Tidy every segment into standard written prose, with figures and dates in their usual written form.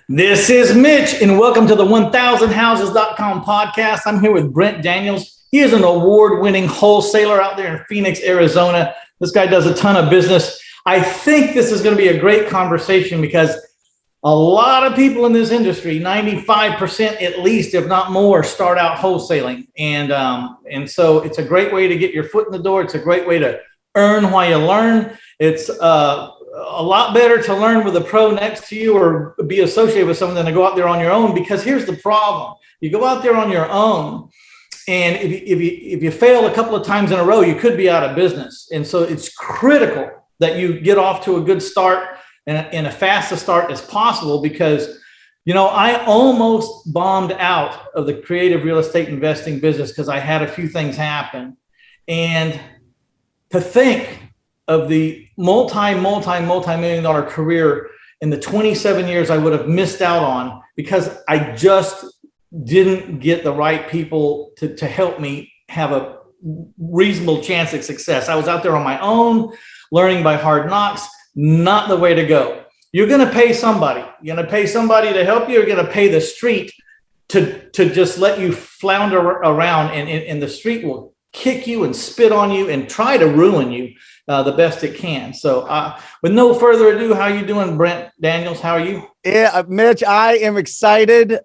This is Mitch, and welcome to the 1000houses.com podcast. I'm here with Brent Daniels. He is an award-winning wholesaler out there in Phoenix, Arizona. This guy does a ton of business. I think this is going to be a great conversation because a lot of people in this industry, 95% at least, if not more, start out wholesaling. And so it's a great way to get your foot in the door. It's a great way to earn while you learn. It's a lot better to learn with a pro next to you or be associated with someone than to go out there on your own, because here's the problem. You go out there on your own, and if you fail a couple of times in a row, you could be out of business. And so it's critical that you get off to a good start and a fast a start as possible, because, you know, I almost bombed out of the creative real estate investing business because I had a few things happen. And to think of the multi-million dollar career in the 27 years I would have missed out on because I just didn't get the right people to help me have a reasonable chance at success. I was out there on my own, learning by hard knocks, not the way to go. You're going to pay somebody. You're going to pay somebody to help you. You're going to pay the street to just let you flounder around, and the street will kick you and spit on you and try to ruin you the best it can. So with no further ado, how are you doing, Brent Daniels? How are you? Yeah, Mitch, I am excited.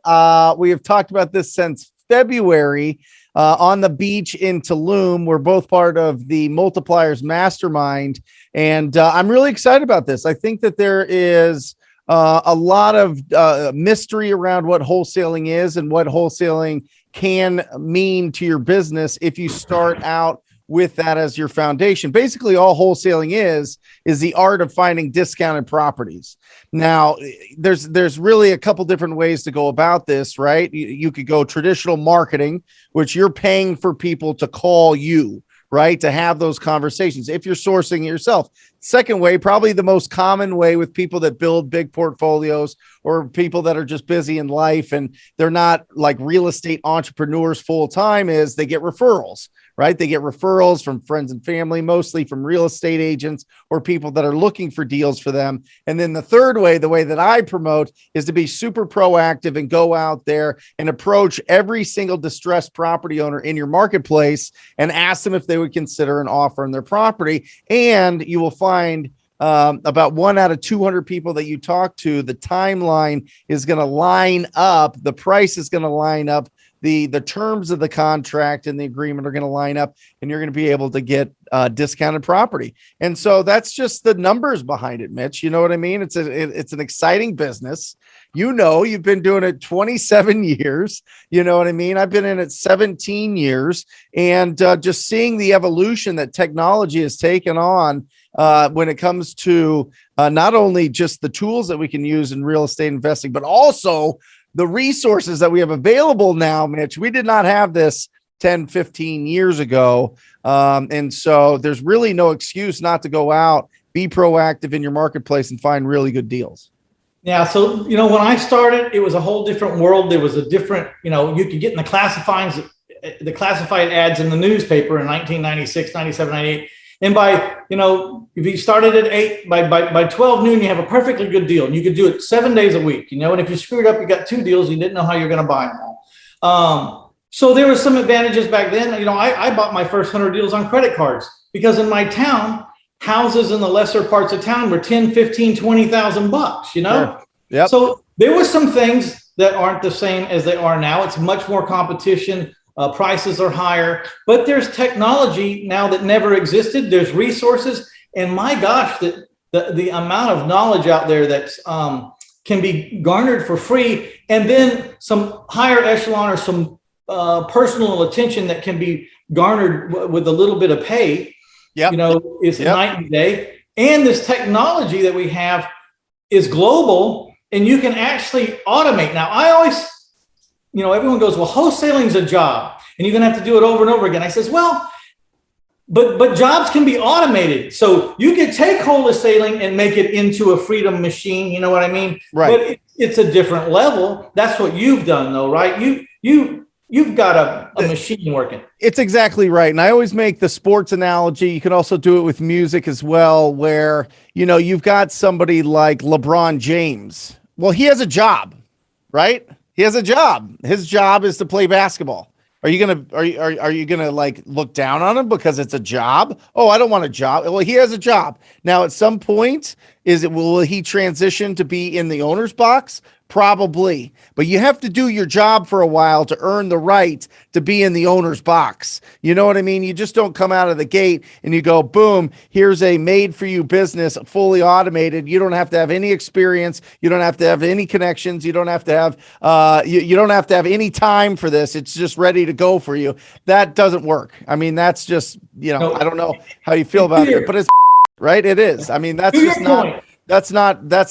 We have talked about this since February on the beach in Tulum. We're both part of the Multipliers Mastermind, and I'm really excited about this. I think that there is a lot of mystery around what wholesaling is and what wholesaling can mean to your business if you start out with that as your foundation. Basically, all wholesaling is the art of finding discounted properties. Now, there's really a couple different ways to go about this, right? You could go traditional marketing, which you're paying for people to call you, right? To have those conversations if you're sourcing it yourself. Second way, probably the most common way with people that build big portfolios or people that are just busy in life and they're not like real estate entrepreneurs full time, is they get referrals, right? They get referrals from friends and family, mostly from real estate agents or people that are looking for deals for them. And then the third way, the way that I promote, is to be super proactive and go out there and approach every single distressed property owner in your marketplace and ask them if they would consider an offer on their property. And you will find about 1 out of 200 people that you talk to, the timeline is going to line up, the price is going to line up, the terms of the contract and the agreement are going to line up, and you're going to be able to get discounted property. And so that's just the numbers behind it, Mitch. You know what I mean? It's an exciting business. You know, you've been doing it 27 years. You know what I mean? I've been in it 17 years, and just seeing the evolution that technology has taken on when it comes to not only just the tools that we can use in real estate investing, but also the resources that we have available now, Mitch. We did not have this 10, 15 years ago. And so there's really no excuse not to go out, be proactive in your marketplace and find really good deals. Yeah. So, you know, when I started, it was a whole different world. There was a different, you know, you could get in the classified ads in the newspaper in 1996, 97, 98. And by, you know, if you started at 8, by 12 noon, you have a perfectly good deal. And you could do it 7 days a week, you know, and if you screwed up, you got 2 deals, you didn't know how you're going to buy them all. So there was some advantages back then. You know, I bought my first 100 deals on credit cards because in my town, houses in the lesser parts of town were 10, 15, 20,000 bucks, you know? Sure. Yep. So there were some things that aren't the same as they are now. It's much more competition. Prices are higher, but there's technology now that never existed. There's resources, and my gosh, the amount of knowledge out there that can be garnered for free, and then some higher echelon or some personal attention that can be garnered with a little bit of pay. Yep. You know, it's night and day. And this technology that we have is global, and you can actually automate. Now, I always, you know, everyone goes, well, wholesaling is a job and you're going to have to do it over and over again. I says, well, but jobs can be automated. So you can take wholesaling and make it into a freedom machine. You know what I mean? Right. But it's a different level. That's what you've done though, right? You've got a machine working. It's exactly right. And I always make the sports analogy. You can also do it with music as well, where, you know, you've got somebody like LeBron James, Well, he has a job, right? He has a job. His job is to play basketball. Are you gonna like look down on him because it's a job? Oh, I don't want a job. Well, he has a job. Now, at some point, will he transition to be in the owner's box? Probably, but you have to do your job for a while to earn the right to be in the owner's box. You know what I mean? You just don't come out of the gate and you go, boom, here's a made for you business, fully automated. You don't have to have any experience. You don't have to have any connections. You don't have to have, you don't have to have any time for this. It's just ready to go for you. That doesn't work. I mean, that's just, I don't know how you feel about it, but it's right. It is. I mean, that's just not. That's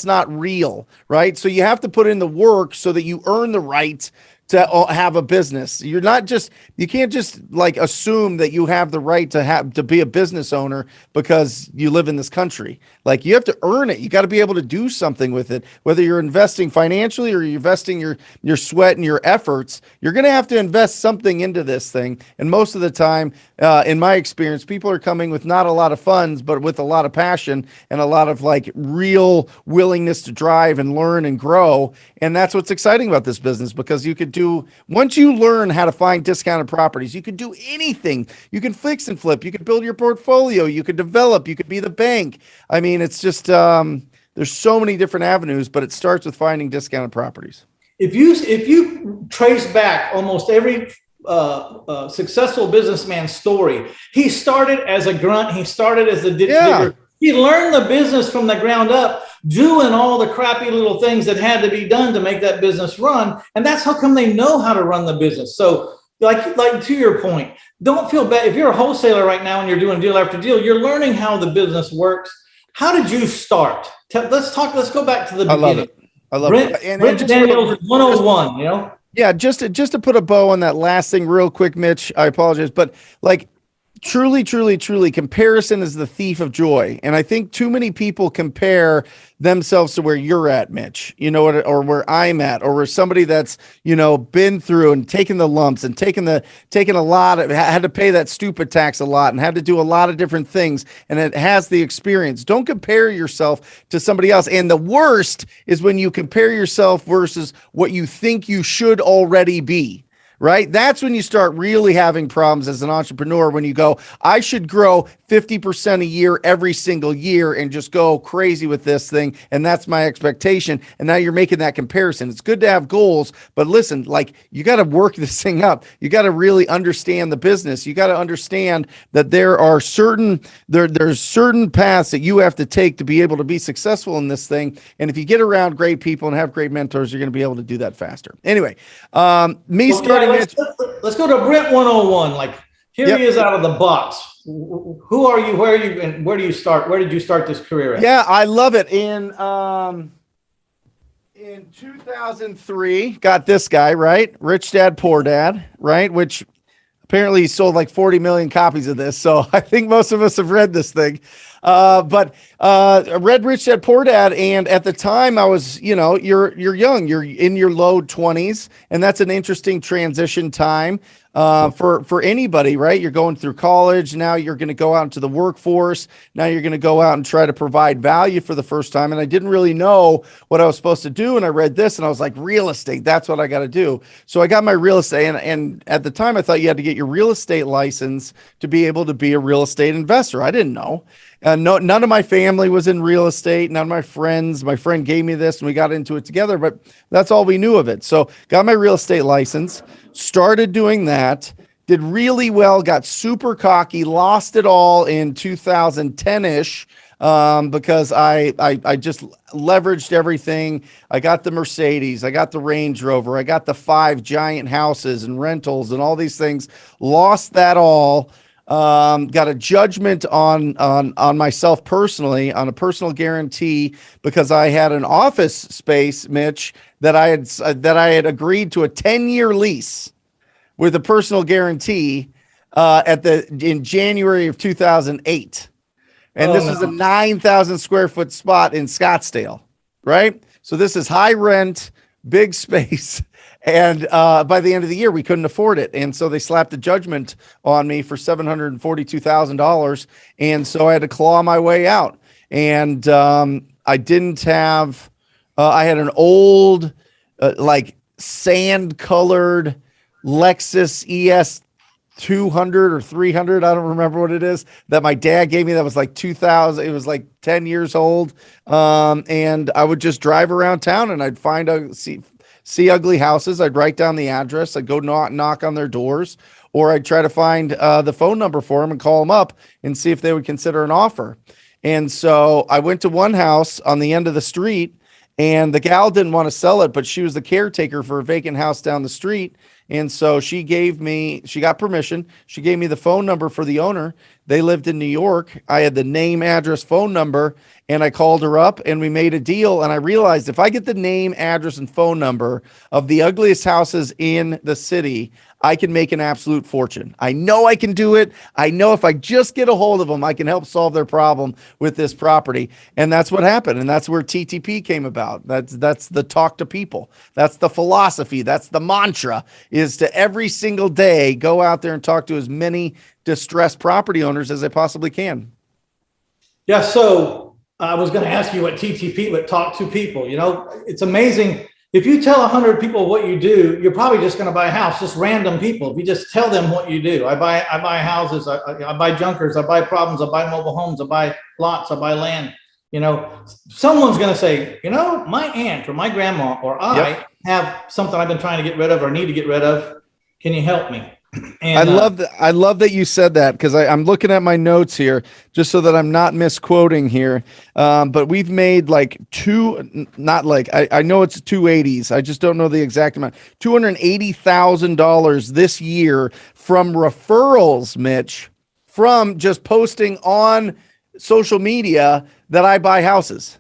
not real, right? So you have to put in the work so that you earn the right to have a business. You can't just like assume that you have the right to be a business owner because you live in this country. Like, you have to earn it. You got to be able to do something with it. Whether you're investing financially or you're investing your sweat and your efforts, you're going to have to invest something into this thing. And most of the time, in my experience, people are coming with not a lot of funds, but with a lot of passion and a lot of like real willingness to drive and learn and grow. And that's what's exciting about this business, because once you learn how to find discounted properties, you can do anything. You can fix and flip. You can build your portfolio. You can develop. You could be the bank. I mean, it's just, there's so many different avenues, but it starts with finding discounted properties. If you trace back almost every successful businessman's story, he started as a grunt. He started as a ditch digger. He learned the business from the ground up, doing all the crappy little things that had to be done to make that business run. And that's how come they know how to run the business. So like to your point, don't feel bad. If you're a wholesaler right now and you're doing deal after deal, you're learning how the business works. How did you start? Let's go back to the beginning. I love it. Brent Daniels 101, Yeah, just to put a bow on that last thing real quick, Mitch, I apologize, but like, truly, truly, truly, comparison is the thief of joy. And I think too many people compare themselves to where you're at, Mitch, or where I'm at, or where somebody that's, been through and taken the lumps and taken a lot of, had to pay that stupid tax a lot and had to do a lot of different things. And it has the experience. Don't compare yourself to somebody else. And the worst is when you compare yourself versus what you think you should already be. Right? That's when you start really having problems as an entrepreneur, when you go, I should grow 50% a year every single year and just go crazy with this thing. And that's my expectation. And now you're making that comparison. It's good to have goals, but listen, like, you got to work this thing up. You got to really understand the business. You got to understand that there's certain paths that you have to take to be able to be successful in this thing. And if you get around great people and have great mentors, you're going to be able to do that faster. Anyway, let's go to Brent 101. Like, here he is out of the box. Who are you? Where are you? And where do you start? Where did you start this career at? Yeah, I love it. In 2003, got this guy, right? Rich Dad, Poor Dad, right? Which apparently he sold like 40 million copies of this. So I think most of us have read this thing. But I read Rich Dad Poor Dad, and at the time I was, you're young, you're in your low 20s, and that's an interesting transition time for anybody, right? You're going through college, now you're going to go out into the workforce, now you're going to go out and try to provide value for the first time, and I didn't really know what I was supposed to do, and I read this, and I was like, real estate, that's what I got to do. So I got my real estate, and at the time I thought you had to get your real estate license to be able to be a real estate investor. I didn't know. None of my family was in real estate. None of my friends. My friend gave me this and we got into it together, but that's all we knew of it. So got my real estate license, started doing that, did really well, got super cocky, lost it all in 2010-ish because I just leveraged everything. I got the Mercedes, I got the Range Rover, I got the 5 giant houses and rentals and all these things, lost that all. Got a judgment on myself personally, on a personal guarantee, because I had an office space, Mitch, that I had agreed to a 10-year lease with a personal guarantee in January of 2008. And this was a 9,000 square foot spot in Scottsdale, right? So this is high rent, big space. And by the end of the year, we couldn't afford it. And so they slapped a judgment on me for $742,000. And so I had to claw my way out. And I didn't have I had an old, like sand colored Lexus ES 200 or 300. I don't remember what it is that my dad gave me. That was like 2000. It was like 10 years old. And I would just drive around town and I'd see ugly houses. I'd write down the address. I'd go knock on their doors, or I'd try to find the phone number for them and call them up and see if they would consider an offer. And so I went to one house on the end of the street, and the gal didn't want to sell it, but she was the caretaker for a vacant house down the street. And so she got permission. She gave me the phone number for the owner. They lived in New York. I had the name, address, phone number, and I called her up and we made a deal. And I realized if I get the name, address, and phone number of the ugliest houses in the city, I can make an absolute fortune. I know I can do it. I know if I just get a hold of them, I can help solve their problem with this property. And that's what happened. And that's where TTP came about. That's the talk to people. That's the philosophy. That's the mantra, is to every single day go out there and talk to as many distressed property owners as I possibly can. Yeah. So I was going to ask you what TTP would talk to people. You know, it's amazing. If you tell 100 people what you do, you're probably just going to buy a house, just random people. If you just tell them what you do, I buy houses, I buy junkers, I buy problems, I buy mobile homes, I buy lots, I buy land. You know, someone's going to say, you know, my aunt or my grandma or I have something I've been trying to get rid of or need to get rid of. Can you help me? And I love that you said that, because I'm looking at my notes here just so that I'm not misquoting here. But we've made like I know it's 280s. I just don't know the exact amount. $280,000 this year from referrals, Mitch, from just posting on social media that I buy houses.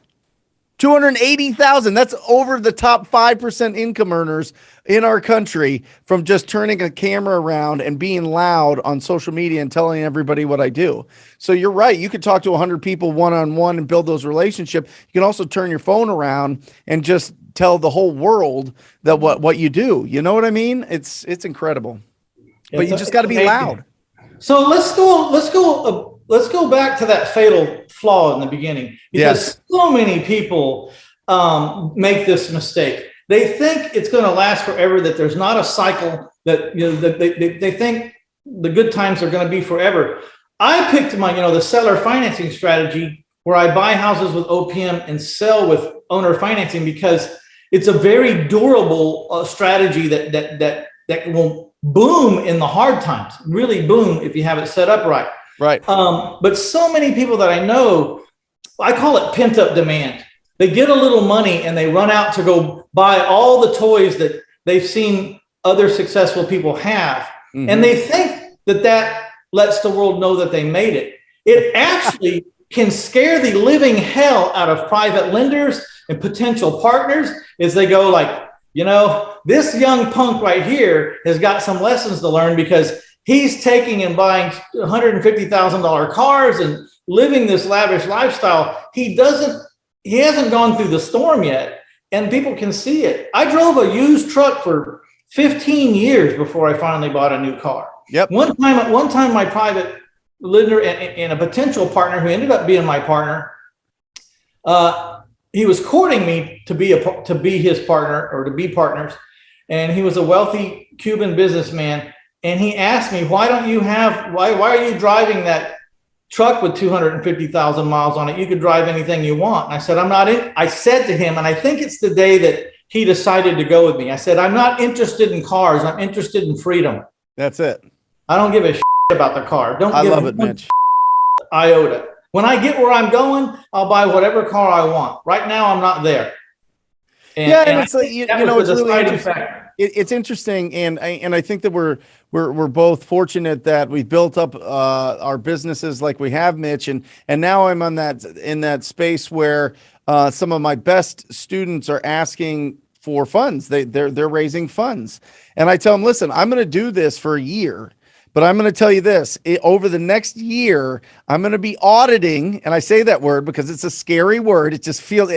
280,000. That's over the top 5% income earners in our country from just turning a camera around and being loud on social media and telling everybody what I do. So you're right. You could talk to 100 people one-on-one and build those relationships. You can also turn your phone around and just tell the whole world that what you do. You know what I mean? It's incredible. But you just got to be loud. So let's go back to that fatal flaw in the beginning, because so many people make this mistake. They think it's going to last forever, that there's not a cycle, that, you know, that they think the good times are going to be forever. I picked the seller financing strategy, where I buy houses with OPM and sell with owner financing, because it's a very durable strategy that will boom in the hard times, really boom if you have it set up right. Right. But so many people that I know, I call it pent up demand. They get a little money and they run out to go buy all the toys that they've seen other successful people have. Mm-hmm. And they think that lets the world know that they made it. It actually can scare the living hell out of private lenders and potential partners, as they go like, you know, this young punk right here has got some lessons to learn, because he's taking and buying $150,000 cars and living this lavish lifestyle. He hasn't gone through the storm yet, and people can see it. I drove a used truck for 15 years before I finally bought a new car. Yep. One time, my private lender and a potential partner, who ended up being my partner, he was courting me to be his partner, or to be partners, and he was a wealthy Cuban businessman. And he asked me, why are you driving that truck with 250,000 miles on it? You could drive anything you want. And I said, I said to him, and I think it's the day that he decided to go with me, I said, I'm not interested in cars. I'm interested in freedom. That's it. I don't give a shit about the car. I love it, Mitch. Iota. When I get where I'm going, I'll buy whatever car I want. Right now, I'm not there. And it's like, it's really interesting. It's interesting, and I think that we're both fortunate that we've built up our businesses like we have, Mitch, and now I'm in that space where some of my best students are asking for funds. They're raising funds, and I tell them, listen, I'm going to do this for a year. But I'm going to tell you this, over the next year, I'm going to be auditing, and I say that word because it's a scary word. It just feels,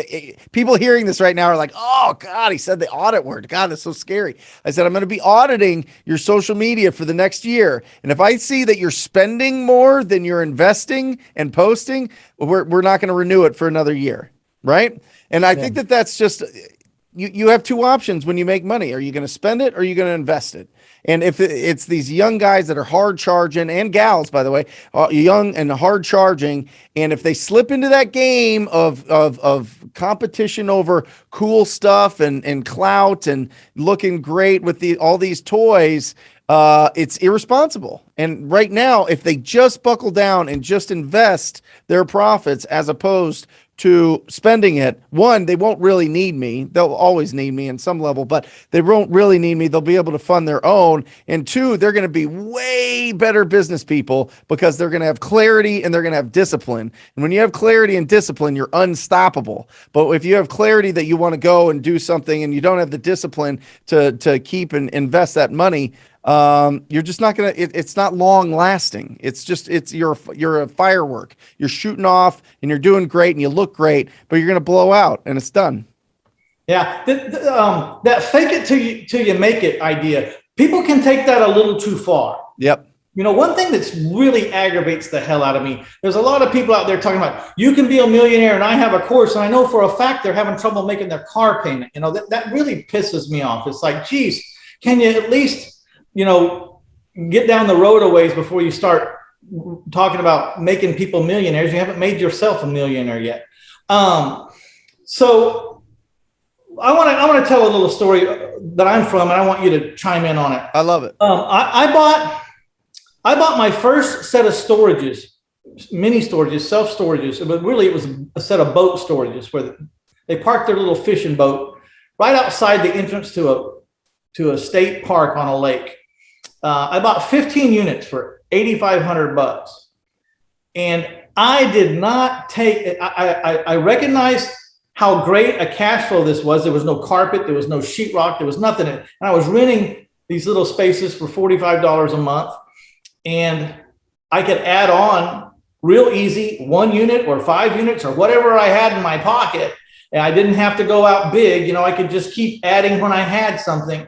people hearing this right now are like, oh God, he said the audit word. God, that's so scary. I said, I'm going to be auditing your social media for the next year. And if I see that you're spending more than you're investing and posting, we're not going to renew it for another year. right? And I think that that's just, you have two options when you make money. Are you going to spend it or are you going to invest it? And if it's these young guys that are hard charging, and gals, by the way, young and hard charging, and if they slip into that game of competition over cool stuff and clout and looking great with all these toys, it's irresponsible. And right now, if they just buckle down and just invest their profits as opposed to spending it, one, they won't really need me. They'll always need me in some level, but they won't really need me. They'll be able to fund their own. And two, they're going to be way better business people because they're going to have clarity and they're going to have discipline. And when you have clarity and discipline, you're unstoppable. But if you have clarity that you want to go and do something and you don't have the discipline to keep and invest that money, you're just not going to, it's not long lasting. You're a firework. You're shooting off and you're doing great and you look great, but you're going to blow out and it's done. Yeah. That fake it till you make it idea. People can take that a little too far. Yep. You know, one thing that's really aggravates the hell out of me, there's a lot of people out there talking about, you can be a millionaire and I have a course. And I know for a fact they're having trouble making their car payment. You know, that really pisses me off. It's like, geez, can you at least, get down the road a ways before you start talking about making people millionaires? You haven't made yourself a millionaire yet. So I want to tell a little story that I'm from, and I want you to chime in on it. I love it. I bought my first set of storages, mini storages, self storages, but really it was a set of boat storages where they parked their little fishing boat right outside the entrance to a state park on a lake. I bought 15 units for $8,500, and I did not take it. I recognized how great a cash flow this was. There was no carpet, there was no sheetrock, there was nothing. And I was renting these little spaces for $45 a month, and I could add on real easy 1 unit or 5 units or whatever I had in my pocket. And I didn't have to go out big. I could just keep adding when I had something.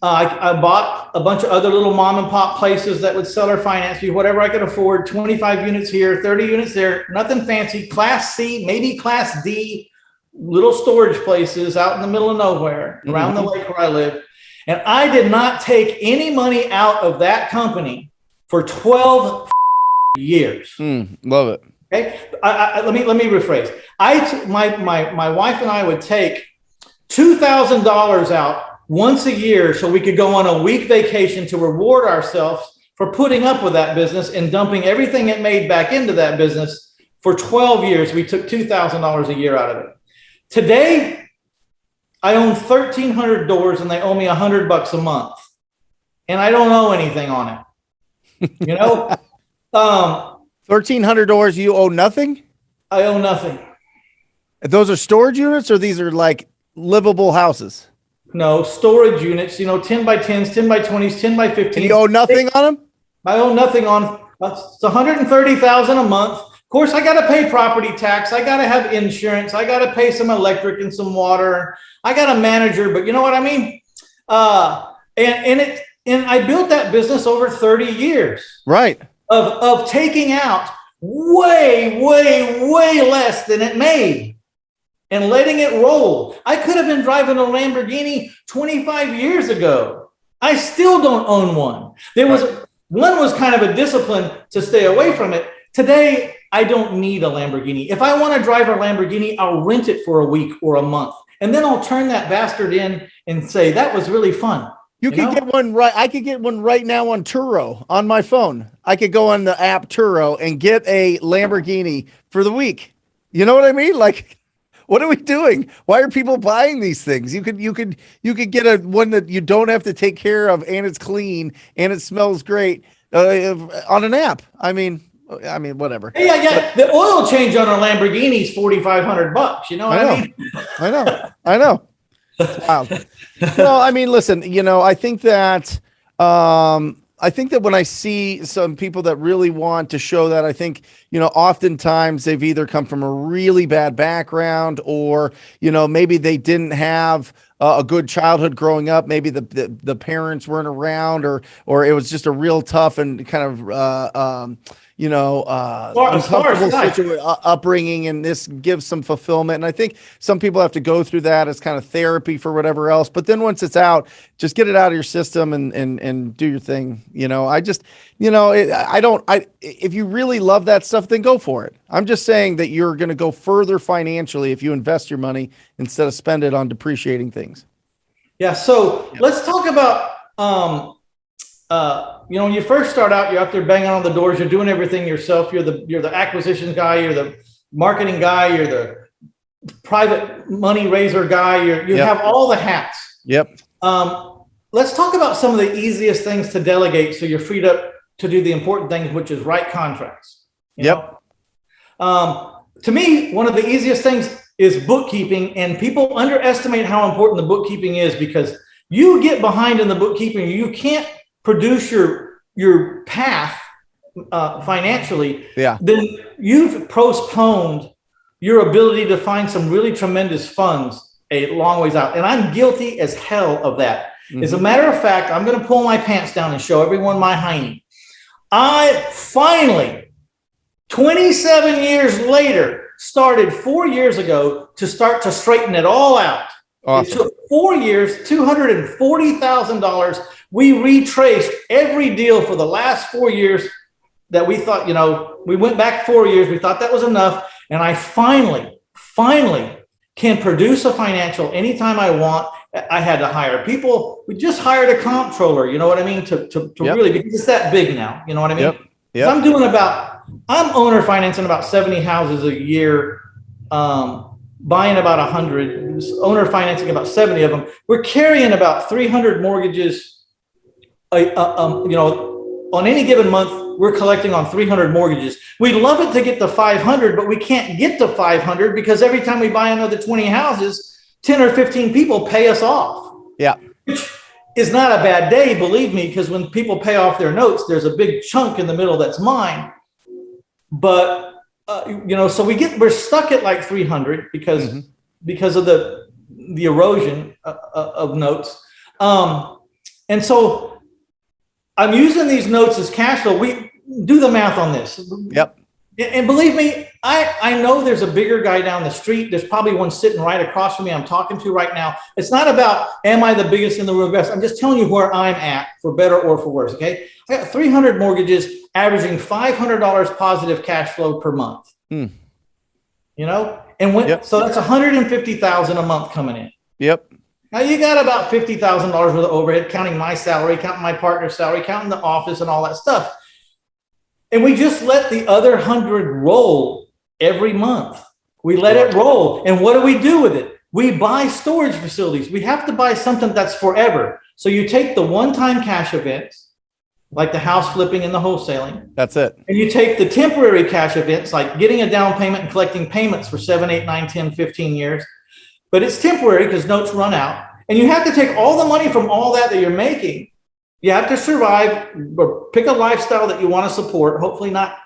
I bought a bunch of other little mom and pop places that would sell or finance me whatever I could afford. 25 units here, 30 units there, nothing fancy. Class C, maybe Class D, little storage places out in the middle of nowhere around the lake where I live. And I did not take any money out of that company for 12 years. Love it. Okay, let me rephrase. My wife and I would take $2,000 out once a year so we could go on a week vacation to reward ourselves for putting up with that business and dumping everything it made back into that business. For 12 years, we took $2,000 a year out of it. Today, I own 1,300 doors and they owe me $100 a month. And I don't owe anything on it. 1,300 doors, you owe nothing? I owe nothing. Those are storage units or these are like livable houses? No, storage units, 10 by 10s, 10 by 20s, 10 by 15s. And you owe nothing on them? I owe nothing on. It's $130,000 a month. Of course, I got to pay property tax. I got to have insurance. I got to pay some electric and some water. I got a manager, but you know what I mean? And I built that business over 30 years. Right. Of taking out way, way, way less than it made and letting it roll. I could have been driving a Lamborghini 25 years ago. I still don't own one. One was kind of a discipline to stay away from it. Today, I don't need a Lamborghini. If I want to drive a Lamborghini, I'll rent it for a week or a month. And then I'll turn that bastard in and say, that was really fun. You can get one right. I could get one right now on Turo on my phone. I could go on the app Turo and get a Lamborghini for the week. You know what I mean? Like, what are we doing? Why are people buying these things? You could get a one that you don't have to take care of, and it's clean and it smells great on an app. I mean, whatever. Yeah. The oil change on a Lamborghini is $4,500. You know what I mean? I know. Wow. Well, I mean, listen, I think that when I see some people that really want to show that, I think, oftentimes they've either come from a really bad background or, maybe they didn't have a good childhood growing up. Maybe the parents weren't around or it was just a real tough and kind of, uncomfortable upbringing, and this gives some fulfillment. And I think some people have to go through that as kind of therapy for whatever else. But then once it's out, just get it out of your system and do your thing. If you really love that stuff, then go for it. I'm just saying that you're going to go further financially if you invest your money instead of spend it on depreciating things. Yeah. So let's talk about, when you first start out, you're out there banging on the doors, you're doing everything yourself. You're the acquisitions guy, you're the marketing guy, you're the private money raiser guy. You have all the hats. Yep. Let's talk about some of the easiest things to delegate so you're freed up to do the important things, which is write contracts. To me, one of the easiest things is bookkeeping, and people underestimate how important the bookkeeping is, because you get behind in the bookkeeping, you can't produce your path financially, then you've postponed your ability to find some really tremendous funds a long ways out. And I'm guilty as hell of that. As a matter of fact, I'm going to pull my pants down and show everyone my hiney. I finally, 27 years later, started 4 years ago to start to straighten it all out. Awesome. It took 4 years, $240,000. We retraced every deal for the last 4 years that we thought, we went back 4 years. We thought that was enough. And I finally can produce a financial anytime I want. I had to hire people. We just hired a comptroller, you know what I mean? To really, because it's that big now, you know what I mean? I'm owner financing about 70 houses a year, buying about 100, owner financing about 70 of them. We're carrying about 300 mortgages. On any given month, we're collecting on 300 mortgages. We'd love it to get to 500, but we can't get to 500 because every time we buy another 20 houses, 10 or 15 people pay us off. Yeah. Which is not a bad day, believe me, because when people pay off their notes, there's a big chunk in the middle that's mine. But so we're stuck at like 300 because of the erosion of notes. And so I'm using these notes as cash flow. We do the math on this. Yep. And believe me, I know there's a bigger guy down the street. There's probably one sitting right across from me I'm talking to right now. It's not about, am I the biggest in the room? Best. I'm just telling you where I'm at, for better or for worse, okay? I got 300 mortgages averaging $500 positive cash flow per month. And so that's $150,000 a month coming in. Yep. Now you got about $50,000 worth of overhead, counting my salary, counting my partner's salary, counting the office and all that stuff. And we just let the other 100 roll every month. We let it roll. And what do we do with it? We buy storage facilities. We have to buy something that's forever. So you take the one-time cash events, like the house flipping and the wholesaling. That's it. And you take the temporary cash events, like getting a down payment and collecting payments for 7, 8, 9, 10, 15 years. But it's temporary because notes run out. And you have to take all the money from all that you're making. You have to survive or pick a lifestyle that you want to support, hopefully not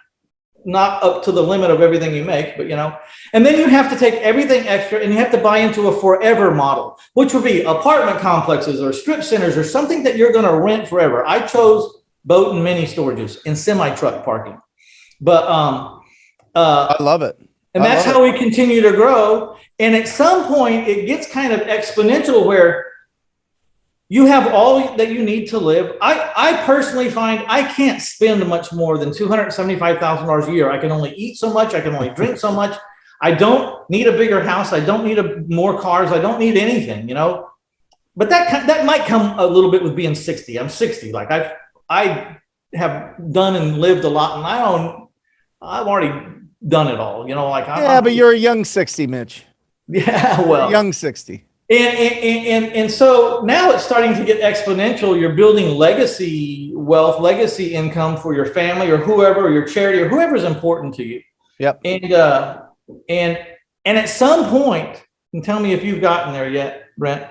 up to the limit of everything you make, but and then you have to take everything extra and you have to buy into a forever model, which would be apartment complexes or strip centers or something that you're going to rent forever. I chose boat and mini storages and semi-truck parking, but I love it. And that's how we continue to grow. And at some point it gets kind of exponential where you have all that you need to live. I personally find I can't spend much more than $275,000 a year. I can only eat so much. I can only drink so much. I don't need a bigger house. I don't need more cars. I don't need anything, But that might come a little bit with being 60. I'm 60. Like I have done and lived a lot, and I've already done it all. But you're a young 60, Mitch. Yeah, well, young 60. And so now it's starting to get exponential. You're building legacy wealth, legacy income for your family or whoever, or your charity or whoever's important to you. Yep. And at some point, and tell me if you've gotten there yet, Brent,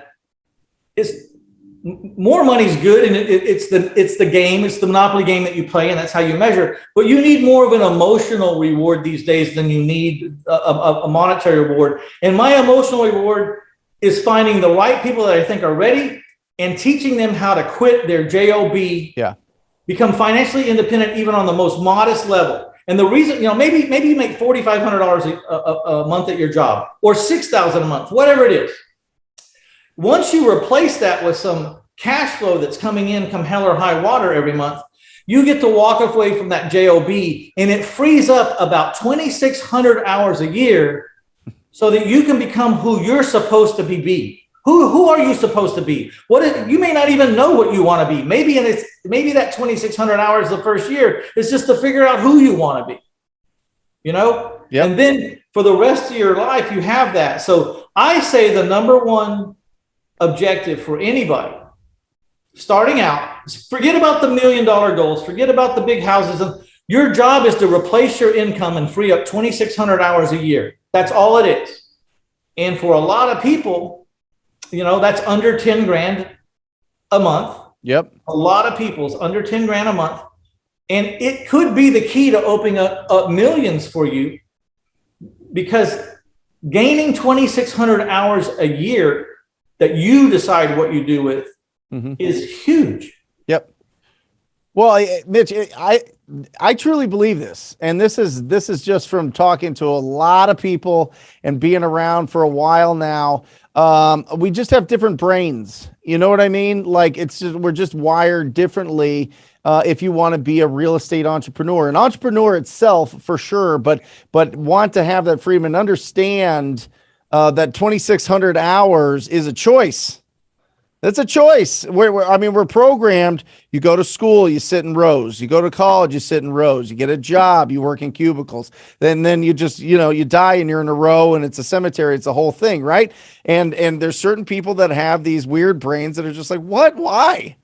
more money's good, and it's the game, it's the Monopoly game that you play, and that's how you measure. But you need more of an emotional reward these days than you need a monetary reward. And my emotional reward is finding the right people that I think are ready and teaching them how to quit their job, become financially independent, even on the most modest level. And the reason, maybe you make $4,500 a month at your job, or $6,000 a month, whatever it is. Once you replace that with some cash flow that's coming in come hell or high water every month, you get to walk away from that JOB, and it frees up about 2,600 hours a year so that you can become who you're supposed to be. Who are you supposed to be? You may not even know what you want to be. Maybe that 2,600 hours the first year is just to figure out who you want to be. Yep. And then for the rest of your life, you have that. So I say the number one objective for anybody starting out, forget about the $1 million goals, forget about the big houses. And your job is to replace your income and free up 2,600 hours a year. That's all it is. And for a lot of people, that's under 10 grand a month. Yep. A lot of people's under 10 grand a month. And it could be the key to opening up millions for you, because gaining 2,600 hours a year that you decide what you do with is huge. Yep. Well, Mitch, I truly believe this, and this is just from talking to a lot of people and being around for a while now. We just have different brains. You know what I mean? Like we're just wired differently. If you want to be a real estate entrepreneur, an entrepreneur itself for sure, but want to have that freedom and understand that 2,600 hours is a choice. That's a choice. We're programmed. You go to school, you sit in rows. You go to college, you sit in rows. You get a job, you work in cubicles. Then you just, you die and you're in a row, and it's a cemetery. It's a whole thing, right? And there's certain people that have these weird brains that are just like, what? Why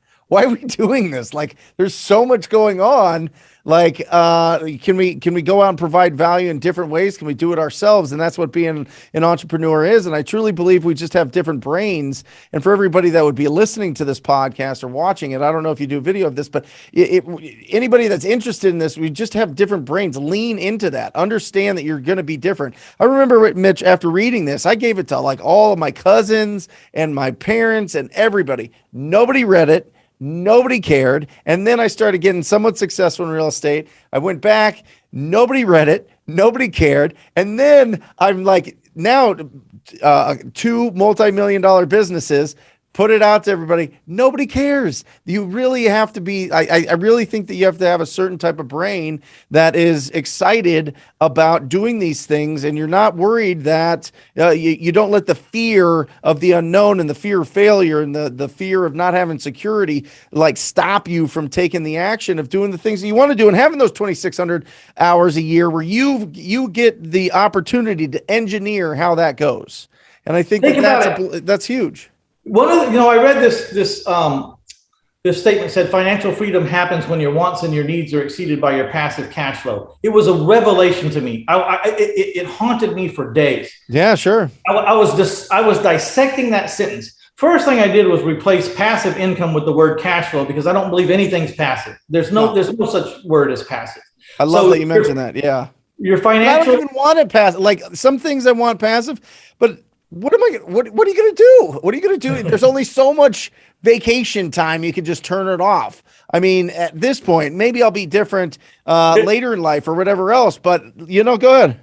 are we doing this? Like, there's so much going on. Like, can we go out and provide value in different ways? Can we do it ourselves? And that's what being an entrepreneur is. And I truly believe we just have different brains. And for everybody that would be listening to this podcast or watching it, I don't know if you do a video of this, but anybody that's interested in this, we just have different brains. Lean into that. Understand that you're going to be different. I remember, Mitch, after reading this, I gave it to like all of my cousins and my parents and everybody. Nobody read it. Nobody cared. And then I started getting somewhat successful in real estate. I went back. Nobody read it. Nobody cared. And then I'm like, now 2 multi-million-dollar businesses, put it out to everybody. Nobody cares. You really have to be, I really think that you have to have a certain type of brain that is excited about doing these things. And you're not worried that you don't let the fear of the unknown and the fear of failure and the fear of not having security, like, stop you from taking the action of doing the things that you want to do and having those 2,600 hours a year where you get the opportunity to engineer how that goes. And I think that's huge. One of the, I read this statement said financial freedom happens when your wants and your needs are exceeded by your passive cash flow. It was a revelation to me. It haunted me for days. Yeah, sure. I was dissecting that sentence. First thing I did was replace passive income with the word cash flow, because I don't believe anything's passive. There's no such word as passive. I love that you mentioned that. Yeah. Your financial. I don't even want it passive. Like, some things I want passive, but what are you going to do? What are you going to do? There's only so much vacation time. You can just turn it off. I mean, at this point, maybe I'll be different later in life or whatever else, but go ahead.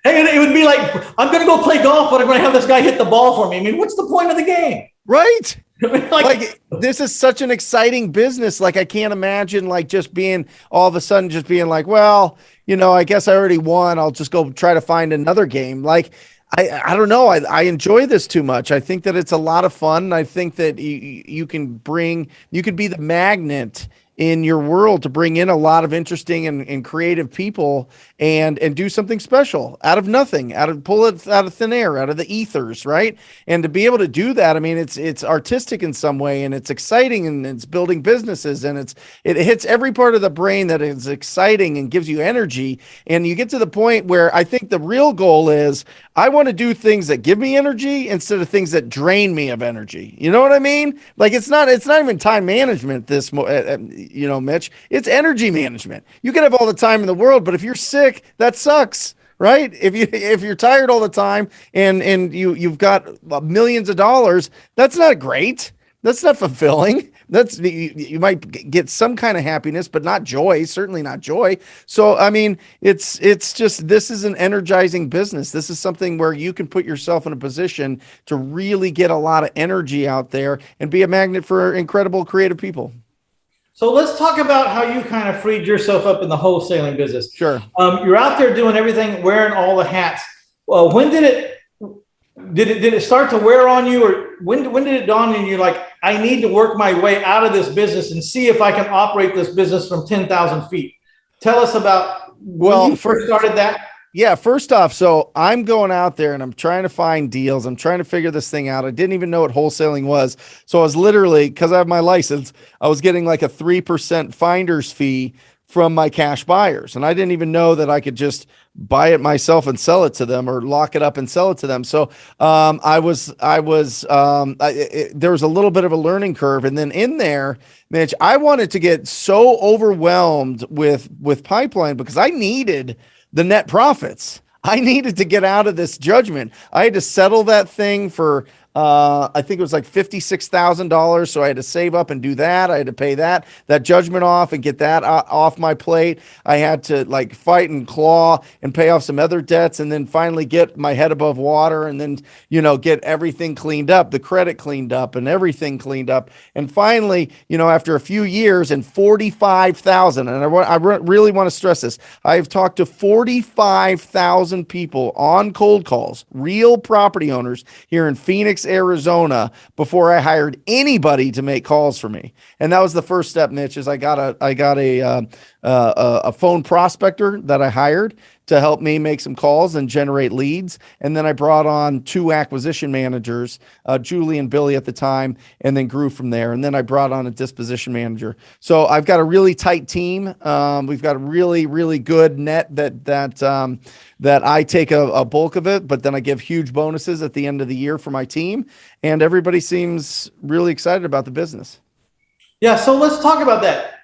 Hey, it would be like, I'm going to go play golf, but I'm going to have this guy hit the ball for me. I mean, what's the point of the game? Right. like this is such an exciting business. Like, I can't imagine just being all of a sudden just being like, well, I guess I already won. I'll just go try to find another game. Like, I don't know. I enjoy this too much. I think that it's a lot of fun. I think that you can be the magnet in your world to bring in a lot of interesting and creative people and do something special out of nothing, pull it out of thin air, out of the ethers, right? And to be able to do that, I mean, it's artistic in some way, and it's exciting, and it's building businesses, and it hits every part of the brain that is exciting and gives you energy. And you get to the point where I think the real goal is, I want to do things that give me energy instead of things that drain me of energy. You know what I mean? Like, it's not even time management, Mitch, it's energy management. You can have all the time in the world, but if you're sick, that sucks, right? If you're tired all the time and you've got millions of dollars, that's not great. That's not fulfilling. You might get some kind of happiness, but not joy, certainly not joy. So, I mean, it's just, this is an energizing business. This is something where you can put yourself in a position to really get a lot of energy out there and be a magnet for incredible creative people. So let's talk about how you kind of freed yourself up in the wholesaling business. Sure. You're out there doing everything, wearing all the hats. Well, when did it start to wear on you, or when did it dawn on you like, I need to work my way out of this business and see if I can operate this business from 10,000 feet? Tell us about when you first started that. Yeah, first off, so I'm going out there and I'm trying to find deals. I'm trying to figure this thing out. I didn't even know what wholesaling was. So I was literally, because I have my license, I was getting like a 3% finder's fee from my cash buyers. And I didn't even know that I could just buy it myself and sell it to them, or lock it up and sell it to them. So there was a little bit of a learning curve. And then in there, Mitch, I wanted to get so overwhelmed with pipeline because I needed the net profits. I needed to get out of this judgment. I had to settle that thing for, I think it was like $56,000. So I had to save up and do that. I had to pay that judgment off and get that off my plate. I had to like fight and claw and pay off some other debts, and then finally get my head above water, and then, get everything cleaned up, the credit cleaned up and everything cleaned up. And finally, after a few years and 45,000, and I really want to stress this, I've talked to 45,000 people on cold calls, real property owners here in Phoenix, Arizona, before I hired anybody to make calls for me. And that was the first step, Mitch, is I got a phone prospector that I hired to help me make some calls and generate leads. And then I brought on 2 acquisition managers, Julie and Billy at the time, and then grew from there. And then I brought on a disposition manager. So I've got a really tight team. We've got a really, really good net that I take a bulk of it, but then I give huge bonuses at the end of the year for my team. And everybody seems really excited about the business. Yeah. So let's talk about that.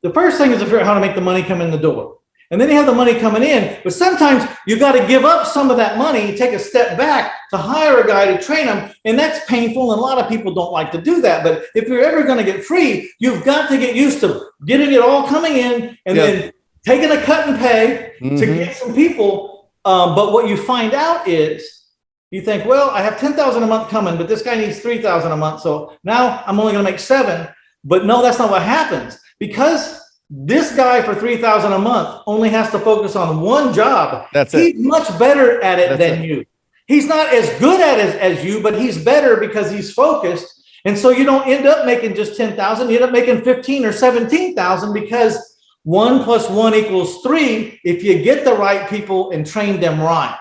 The first thing is to figure out how to make the money come in the door. And then you have the money coming in, but sometimes you got to give up some of that money, take a step back to hire a guy to train them. And that's painful. And a lot of people don't like to do that. But if you're ever going to get free, you've got to get used to getting it all coming in and then taking a cut and pay to get some people. But what you find out is you think, well, I have 10,000 a month coming, but this guy needs 3,000 a month. So now I'm only going to make 7. But no, that's not what happens, because this guy for 3,000 a month only has to focus on one job. He's much better at it than you. He's not as good at it as you, but he's better because he's focused. And so you don't end up making just 10,000. You end up making 15 or 17,000 because 1 + 1 = 3 if you get the right people and train them right.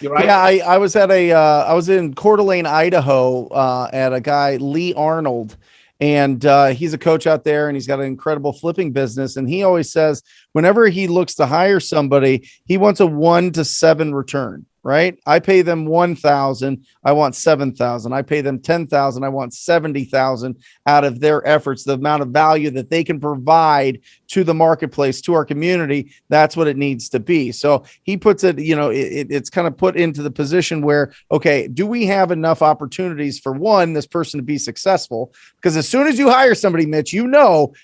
You're right. Yeah, I was at I was in Coeur d'Alene, Idaho, at a guy, Lee Arnold. And he's a coach out there, and he's got an incredible flipping business. And he always says whenever he looks to hire somebody, he wants a 1 to 7 return, right? I pay them 1,000. I want 7,000. I pay them 10,000. I want 70,000 out of their efforts, the amount of value that they can provide to the marketplace, to our community. That's what it needs to be. So he puts it, it's kind of put into the position where, okay, do we have enough opportunities for this person to be successful? Because as soon as you hire somebody, Mitch, you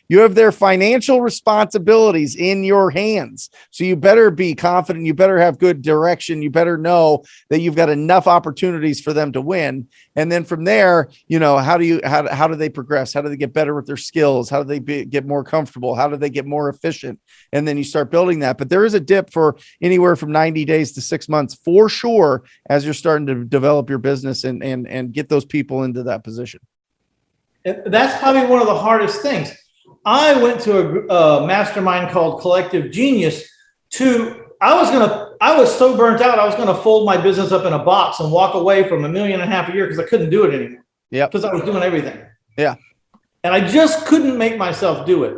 have their financial responsibilities in your hands. So you better be confident. You better have good direction. You better know that you've got enough opportunities for them to win. And then from there, how do they progress? How do they get better with their skills? How do they get more comfortable? How do they get more efficient? And then you start building that. But there is a dip for anywhere from 90 days to 6 months for sure, as you're starting to develop your business and get those people into that position. That's probably one of the hardest things. I went to a mastermind called Collective Genius I was so burnt out, I was going to fold my business up in a box and walk away from $1.5 million a year because I couldn't do it anymore. Yeah. Because I was doing everything. Yeah. And I just couldn't make myself do it.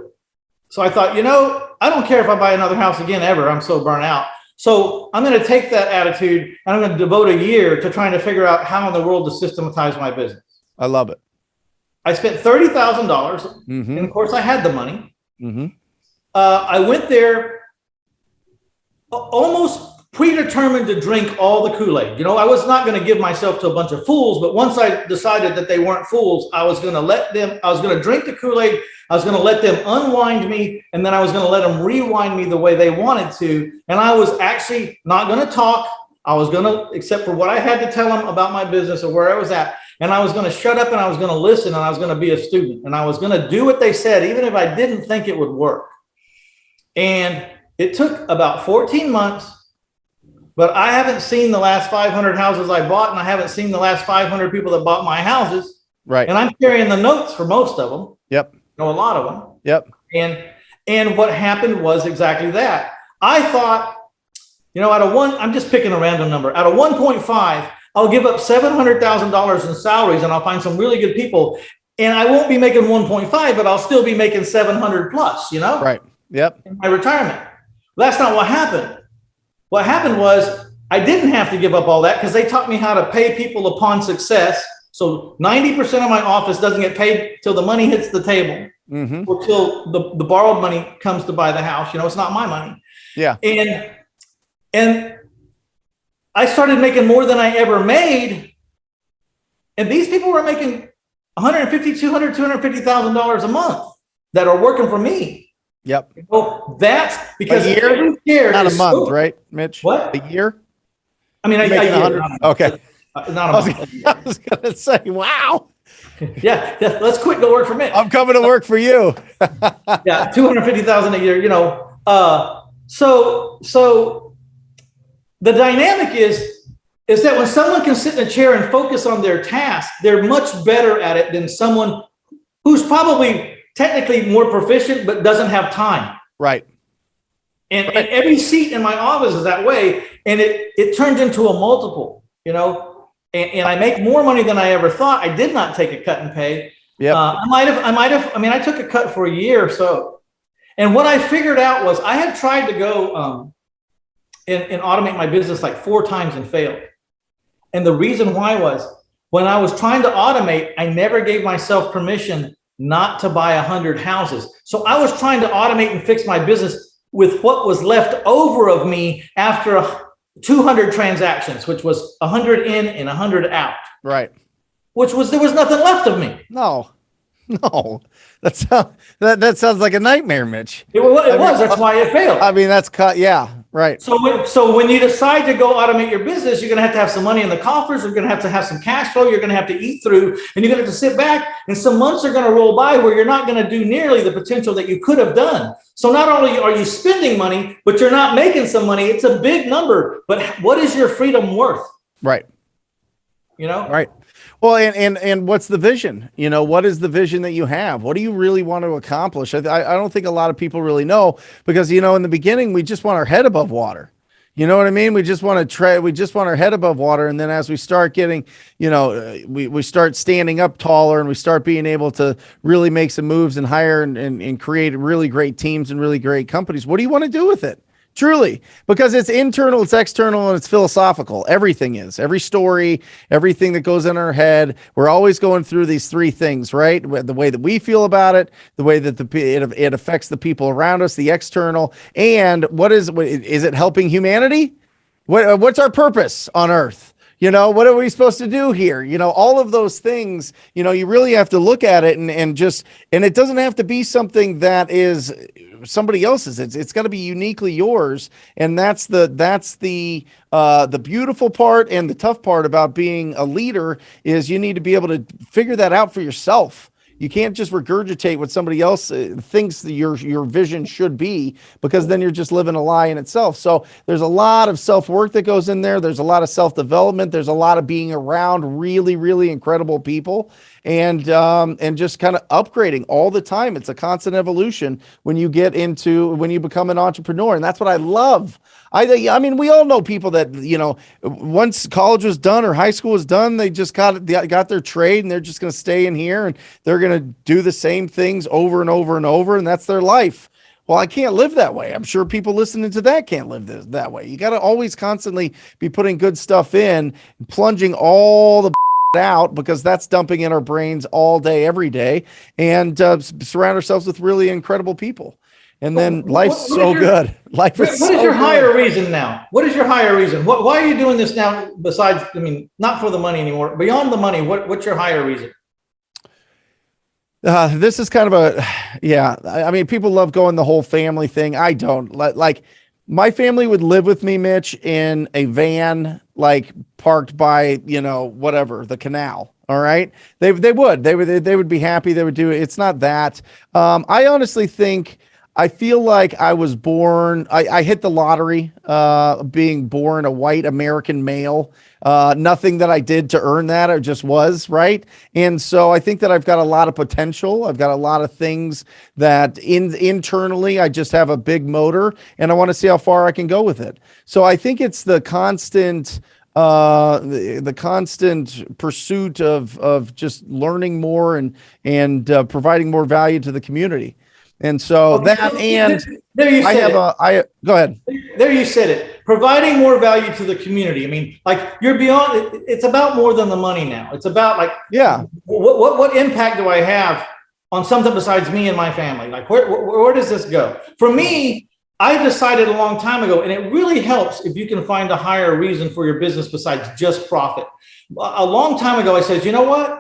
So I thought, I don't care if I buy another house again ever. I'm so burnt out. So I'm going to take that attitude and I'm going to devote a year to trying to figure out how in the world to systematize my business. I love it. I spent $30,000 and of course I had the money. I went there almost predetermined to drink all the Kool-Aid. You know, I was not going to give myself to a bunch of fools, but once I decided that they weren't fools, I was going to drink the Kool-Aid. I was going to let them unwind me, and then I was going to let them rewind me the way they wanted to. And I was actually not going to talk. I was going to, except for what I had to tell them about my business or where I was at. And I was going to shut up and I was going to listen and I was going to be a student and I was going to do what they said, even if I didn't think it would work. And it took about 14 months, but I haven't seen the last 500 houses I bought, and I haven't seen the last 500 people that bought my houses. Right. And I'm carrying the notes for most of them. Yep. You know, a lot of them. Yep. And what happened was exactly that. I thought, you know, I'm just picking a random number. Out of 1.5, I'll give up $700,000 in salaries and I'll find some really good people. And I won't be making 1.5, but I'll still be making 700 plus, you know? Right. Yep. In my retirement. Well, that's not what happened. What happened was I didn't have to give up all that because they taught me how to pay people upon success. So 90% of my office doesn't get paid till the money hits the table, or till the borrowed money comes to buy the house. You know, it's not my money. Yeah. And I started making more than I ever made. And these people were making $150,000, $200,000, $250,000 a month that are working for me. Yep. Well, that's because a year, not a month, right, Mitch? What? A year? I mean, a year. Okay. Not a month. I was going to say, wow. Yeah, let's quit to work for Mitch. I'm coming to work for you. Yeah, $250,000 a year. You know, so the dynamic is that when someone can sit in a chair and focus on their task, they're much better at it than someone who's probably technically more proficient, but doesn't have time. Right. And every seat in my office is that way. And it turned into a multiple, you know, and I make more money than I ever thought. I did not take a cut in pay. Yeah. I took a cut for a year or so. And what I figured out was I had tried to go and automate my business like 4 times and failed. And the reason why was when I was trying to automate, I never gave myself permission not to buy 100 houses. So I was trying to automate and fix my business with what was left over of me after 200 transactions, which was 100 in and 100 out. Right. There was nothing left of me. No. That sounds like a nightmare, Mitch. It was. That's why it failed. I mean, that's cut. Yeah. Right. So when you decide to go automate your business, you're going to have some money in the coffers. You're going to have some cash flow. You're going to have to eat through, and you're going to have to sit back. And some months are going to roll by where you're not going to do nearly the potential that you could have done. So not only are you spending money, but you're not making some money. It's a big number. But what is your freedom worth? Right. You know. Right. Well, and what's the vision? You know, what is the vision that you have? What do you really want to accomplish? I don't think a lot of people really know because, you know, in the beginning, we just want our head above water. You know what I mean? We just want our head above water. And then as we start getting, you know, we start standing up taller and we start being able to really make some moves and hire and create really great teams and really great companies. What do you want to do with it? Truly, because it's internal, it's external, and it's philosophical. Everything is. Every story, everything that goes in our head, we're always going through these 3 things, right? The way that we feel about it, the way that it affects the people around us, the external, and is it helping humanity? What's our purpose on Earth? You know, what are we supposed to do here? You know, all of those things, you know, you really have to look at it and it doesn't have to be something that is somebody else's. It's got to be uniquely yours. And that's the beautiful part and the tough part about being a leader is you need to be able to figure that out for yourself. You can't just regurgitate what somebody else thinks that your vision should be, because then you're just living a lie in itself. So there's a lot of self-work that goes in there. There's a lot of self-development. There's a lot of being around really, really incredible people and just kind of upgrading all the time. It's a constant evolution when you become an entrepreneur. And that's what I love. I mean, we all know people that, you know, once college was done or high school was done, they just got their trade and they're just going to stay in here and they're going to do the same things over and over and over. And that's their life. Well, I can't live that way. I'm sure people listening to that can't live that way. You got to always constantly be putting good stuff in, plunging all the out, because that's dumping in our brains all day, every day, and surround ourselves with really incredible people. And then What life's is so your, good. Life is what is so your good. higher reason now? What is your higher reason? Why are you doing this now? Besides, I mean, not for the money anymore. Beyond the money, what's your higher reason? This is kind of yeah. I mean, people love going the whole family thing. I don't like my family would live with me, Mitch, in a van, like parked by, whatever, the canal. All right. They would be happy. They would do it. It's not that. I honestly think, I feel like I was born, I hit the lottery, being born a white American male. Nothing that I did to earn that. I just was, right? And so I think that I've got a lot of potential. I've got a lot of things that internally, I just have a big motor and I want to see how far I can go with it. So I think it's the constant, the constant pursuit of just learning more and providing more value to the community. And so Okay, that, and there you I said have it. go ahead. There you said it. Providing more value to the community. I mean, like you're beyond. It's about more than the money now. It's about like, Yeah. what impact do I have on something besides me and my family? Like where does this go? For me, I decided a long time ago, and it really helps if you can find a higher reason for your business besides just profit. A long time ago, I said, you know what?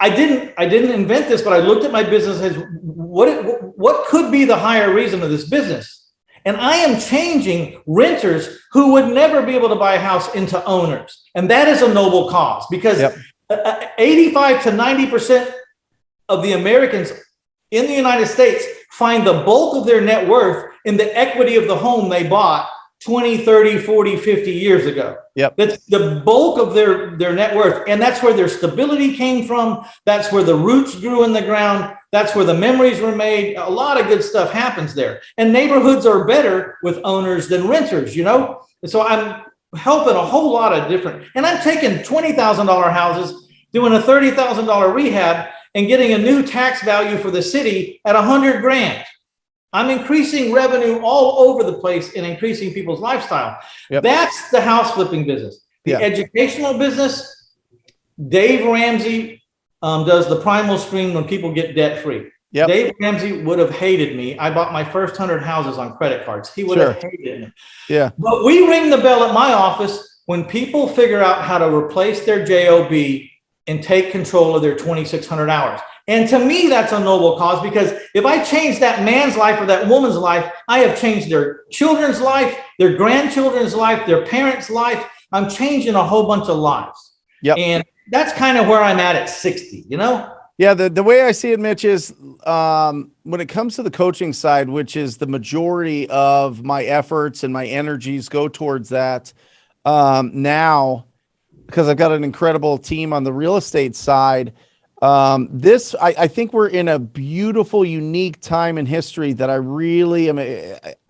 I didn't invent this, but I looked at my business as what could be the higher reason of this business. And I am changing renters who would never be able to buy a house into owners. And that is a noble cause because 85 to 90% of the Americans in the United States find the bulk of their net worth in the equity of the home they bought 20, 30, 40, 50 years ago. Yep. That's the bulk of their net worth. And that's where their stability came from. That's where the roots grew in the ground. That's where the memories were made. A lot of good stuff happens there. And neighborhoods are better with owners than renters, And so I'm helping a whole lot of different, and I'm taking $20,000 houses, doing a $30,000 rehab and getting a new tax value for the city at $100,000. I'm increasing revenue all over the place and increasing people's lifestyle. Yep. That's the house flipping business. The educational business, Dave Ramsey does the primal screen when people get debt free. Yep. Dave Ramsey would have hated me. I bought my first 100 houses on credit cards. He would have hated me. Yeah. But we ring the bell at my office when people figure out how to replace their JOB and take control of their 2,600 hours. And to me, that's a noble cause, because if I change that man's life or that woman's life, I have changed their children's life, their grandchildren's life, their parents' life. I'm changing a whole bunch of lives. Yep. And that's kind of where I'm at 60, Yeah. The way I see it, Mitch, is when it comes to the coaching side, which is the majority of my efforts and my energies go towards that now, because I've got an incredible team on the real estate side. I think we're in a beautiful, unique time in history that I really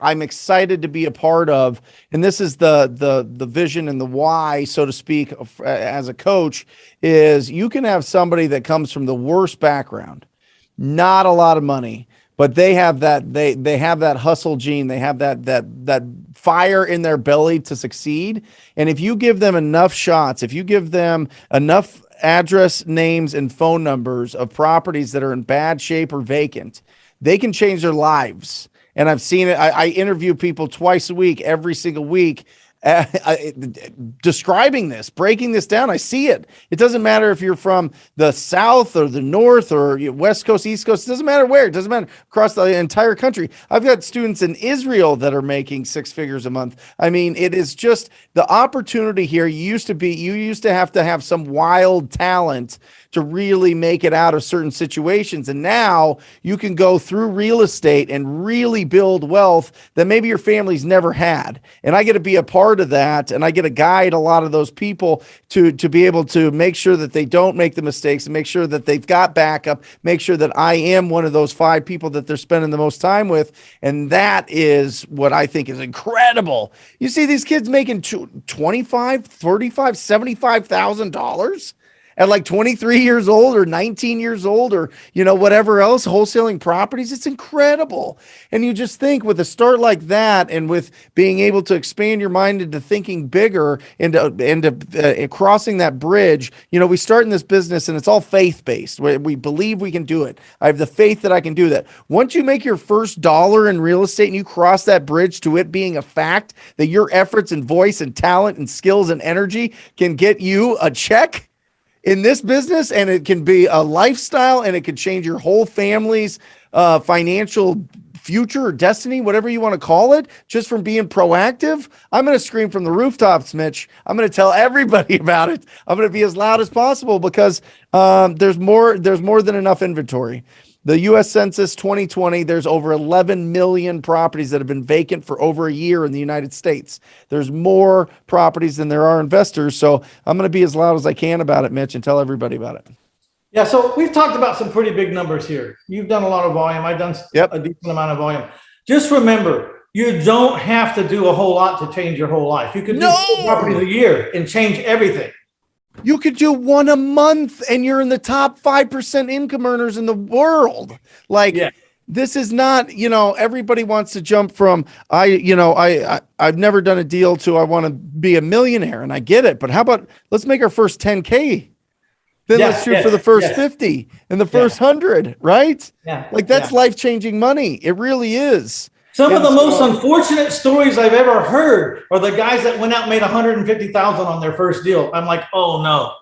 I'm excited to be a part of. And this is the vision and the why, so to speak, as a coach, is you can have somebody that comes from the worst background, not a lot of money, but they have they have that hustle gene. They have that fire in their belly to succeed. And if you give them enough shots, if you give them enough address, names, and phone numbers of properties that are in bad shape or vacant, they can change their lives. And I've seen it. I interview people twice a week, every single week, describing this, breaking this down. I see it. It doesn't matter if you're from the South or the North or West Coast, East Coast. It doesn't matter where. It doesn't matter across the entire country. I've got students in Israel that are making 6 figures a month. I mean, it is just the opportunity here. You used to have some wild talent to really make it out of certain situations. And now you can go through real estate and really build wealth that maybe your family's never had. And I get to be a part of that. And I get to guide a lot of those people to be able to make sure that they don't make the mistakes and make sure that they've got backup, make sure that I am one of those 5 people that they're spending the most time with. And that is what I think is incredible. You see these kids making $25,000, $35,000, $75,000. at like 23 years old or 19 years old or, whatever else, wholesaling properties. It's incredible. And you just think with a start like that and with being able to expand your mind into thinking bigger and crossing that bridge, we start in this business and it's all faith-based. We believe we can do it. I have the faith that I can do that. Once you make your first dollar in real estate and you cross that bridge to it being a fact that your efforts and voice and talent and skills and energy can get you a check in this business, and it can be a lifestyle, and it could change your whole family's financial future or destiny, whatever you want to call it, just from being proactive. I'm going to scream from the rooftops, Mitch. I'm going to tell everybody about it. I'm going to be as loud as possible because there's more than enough inventory. The U.S. Census 2020, there's over 11 million properties that have been vacant for over a year in the United States. There's more properties than there are investors. So I'm going to be as loud as I can about it, Mitch, and tell everybody about it. Yeah, so we've talked about some pretty big numbers here. You've done a lot of volume. I've done a decent amount of volume. Just remember, you don't have to do a whole lot to change your whole life. You could do 4 properties a year and change everything. You could do 1 a month and you're in the top 5% income earners in the world. This is not, everybody wants to jump from, I've never done a deal to I want to be a millionaire, and I get it. But how about let's make our first 10K? Then let's shoot for the first 50 and the first 100, right? Yeah. That's life-changing money. It really is. Some of the most unfortunate stories I've ever heard are the guys that went out and made $150,000 on their first deal. I'm like, oh no.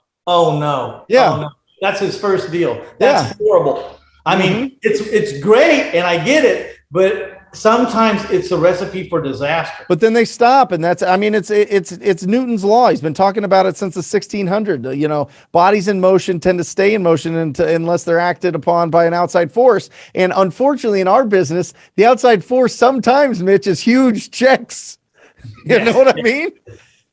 Yeah. Oh, no. That's his first deal. That's horrible. I mean, it's great and I get it, but sometimes it's a recipe for disaster. But then they stop, and it's Newton's law. He's been talking about it since the 1600s. Bodies in motion tend to stay in motion unless they're acted upon by an outside force. And unfortunately, in our business, the outside force sometimes, Mitch, is huge checks. You know what I mean?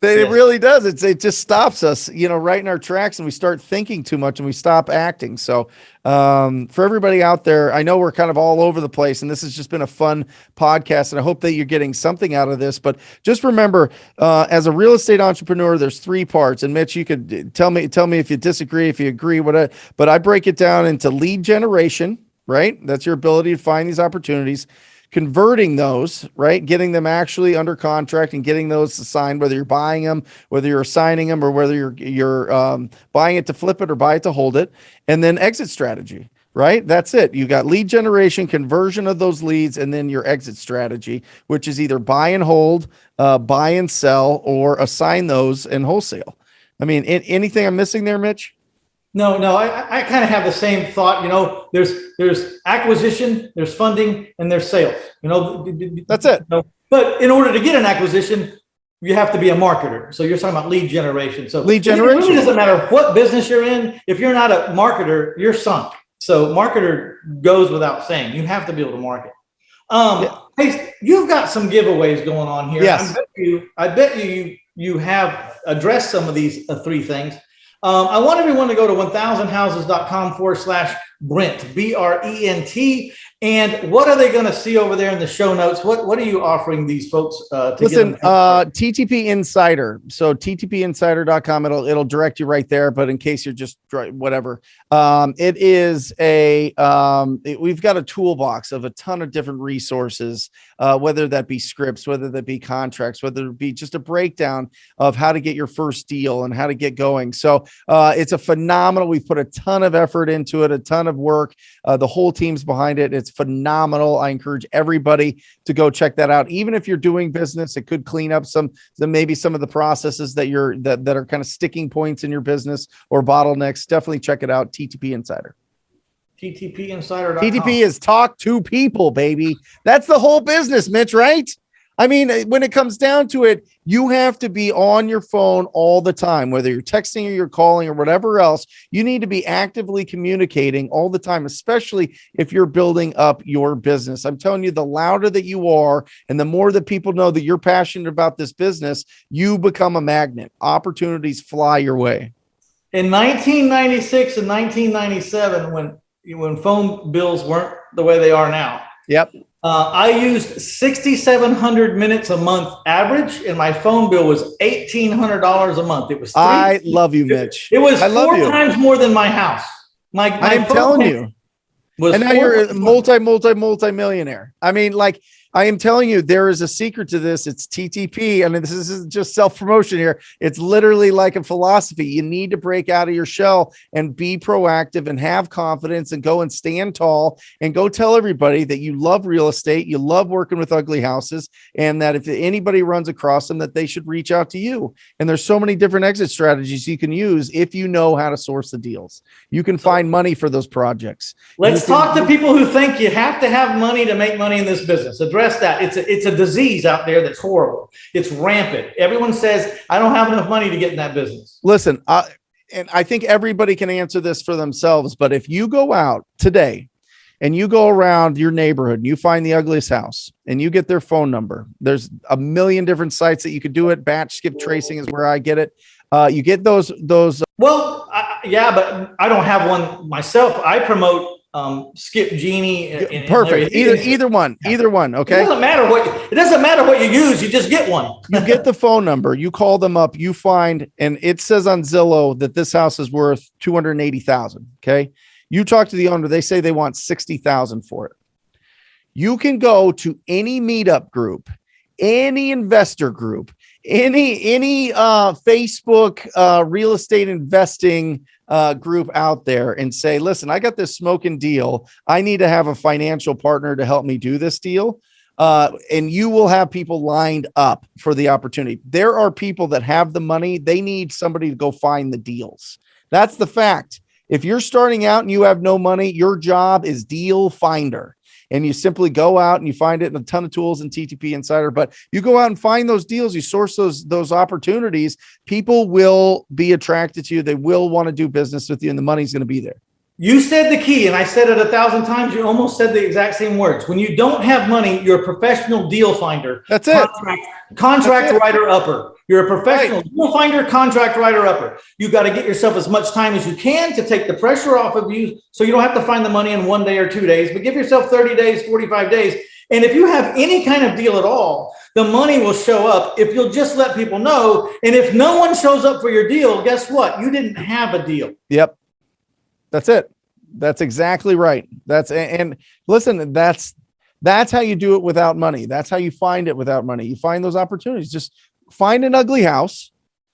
It really does. It just stops us, right in our tracks, and we start thinking too much and we stop acting. So for everybody out there, I know we're kind of all over the place, and this has just been a fun podcast, and I hope that you're getting something out of this. But just remember, as a real estate entrepreneur, there's 3 parts. And Mitch, you could tell me if you disagree, if you agree, whatever. But I break it down into lead generation, right? That's your ability to find these opportunities. Converting those, right? Getting them actually under contract and getting those signed, whether you're buying them, whether you're assigning them, or whether you're buying it to flip it or buy it to hold it. And then exit strategy, right? That's it. You got lead generation, conversion of those leads, and then your exit strategy, which is either buy and hold, buy and sell, or assign those and wholesale. I mean, anything I'm missing there, Mitch? No, I kind of have the same thought. There's acquisition, there's funding, and there's sales. That's it. But in order to get an acquisition, you have to be a marketer. So you're talking about lead generation. So lead generation. It really doesn't matter what business you're in. If you're not a marketer, you're sunk. So marketer goes without saying. You have to be able to market. Hey, you've got some giveaways going on here. Yes. I bet you have addressed some of these 3 things. I want everyone to go to 1000houses.com/Brent, Brent. And what are they going to see over there in the show notes? What are you offering these folks to listen, TTP Insider. So ttpinsider.com, it'll direct you right there. But in case you're just whatever, it is we've got a toolbox of a ton of different resources, whether that be scripts, whether that be contracts, whether it be just a breakdown of how to get your first deal and how to get going. So it's a phenomenal. We've put a ton of effort into it, a ton of work. The whole team's behind it. It's phenomenal. I encourage everybody to go check that out. Even if you're doing business, it could clean up maybe some of the processes that are kind of sticking points in your business or bottlenecks. Definitely check it out. TTP Insider. TTPinsider.com. TTP is talk to people, baby. That's the whole business, Mitch, right? I mean, when it comes down to it, you have to be on your phone all the time, whether you're texting or you're calling or whatever else. You need to be actively communicating all the time, especially if you're building up your business. I'm telling you, the louder that you are and the more that people know that you're passionate about this business, you become a magnet. Opportunities fly your way. In 1996 and 1997, when phone bills weren't the way they are now. Yep. I used 6,700 minutes a month average, and my phone bill was $1,800 a month. It was I love you, Mitch. It was I love 4 you. times more than my house. My I'm phone telling payment you. was And now 4 you're a times more. multi-millionaire. I mean, like, I am telling you, there is a secret to this. It's TTP. And this isn't just self-promotion here. It's literally like a philosophy. You need to break out of your shell and be proactive and have confidence and go and stand tall and go tell everybody that you love real estate. You love working with ugly houses, and that if anybody runs across them, that they should reach out to you. And there's so many different exit strategies you can use if you know how to source the deals. You can find money for those projects. Let's talk to people who think you have to have money to make money in this business. Address that. It's a disease out there that's horrible. It's rampant. Everyone says, I don't have enough money to get in that business. Listen, and I think everybody can answer this for themselves, but if you go out today and you go around your neighborhood and you find the ugliest house and you get their phone number, there's a million different sites that you could do it. Batch skip tracing is where I get it. You get those. Well, yeah, but I don't have one myself. I promote Skip Genie. Perfect. Either one. Okay. It doesn't matter what you use. You just get one. You get the phone number. You call them up. You find, and it says on Zillow that this house is worth $280,000. Okay. You talk to the owner. They say they want $60,000 for it. You can go to any meetup group, any investor group, any Facebook real estate investing group out there and say, listen, I got this smoking deal. I need to have a financial partner to help me do this deal. And you will have people lined up for the opportunity. There are people that have the money. They need somebody to go find the deals. That's the fact. If you're starting out and you have no money, your job is deal finder. And you simply go out and you find it in a ton of tools in TTP Insider, but you go out and find those deals, you source those opportunities. People will be attracted to you. They will want to do business with you, and the money's going to be there. You said the key, and I said it 1,000 times. You almost said the exact same words. When you don't have money, you're a professional deal finder. That's it. Contract writer upper. You're a professional deal finder, contract writer upper. You got to get yourself as much time as you can to take the pressure off of you, so you don't have to find the money in 1 day or 2 days, but give yourself 30 days, 45 days. And if you have any kind of deal at all, the money will show up if you'll just let people know. And if no one shows up for your deal, guess what? You didn't have a deal. Yep. That's it. That's exactly right. And listen, that's how you do it without money. That's how you find it without money. You find those opportunities. Just find an ugly house,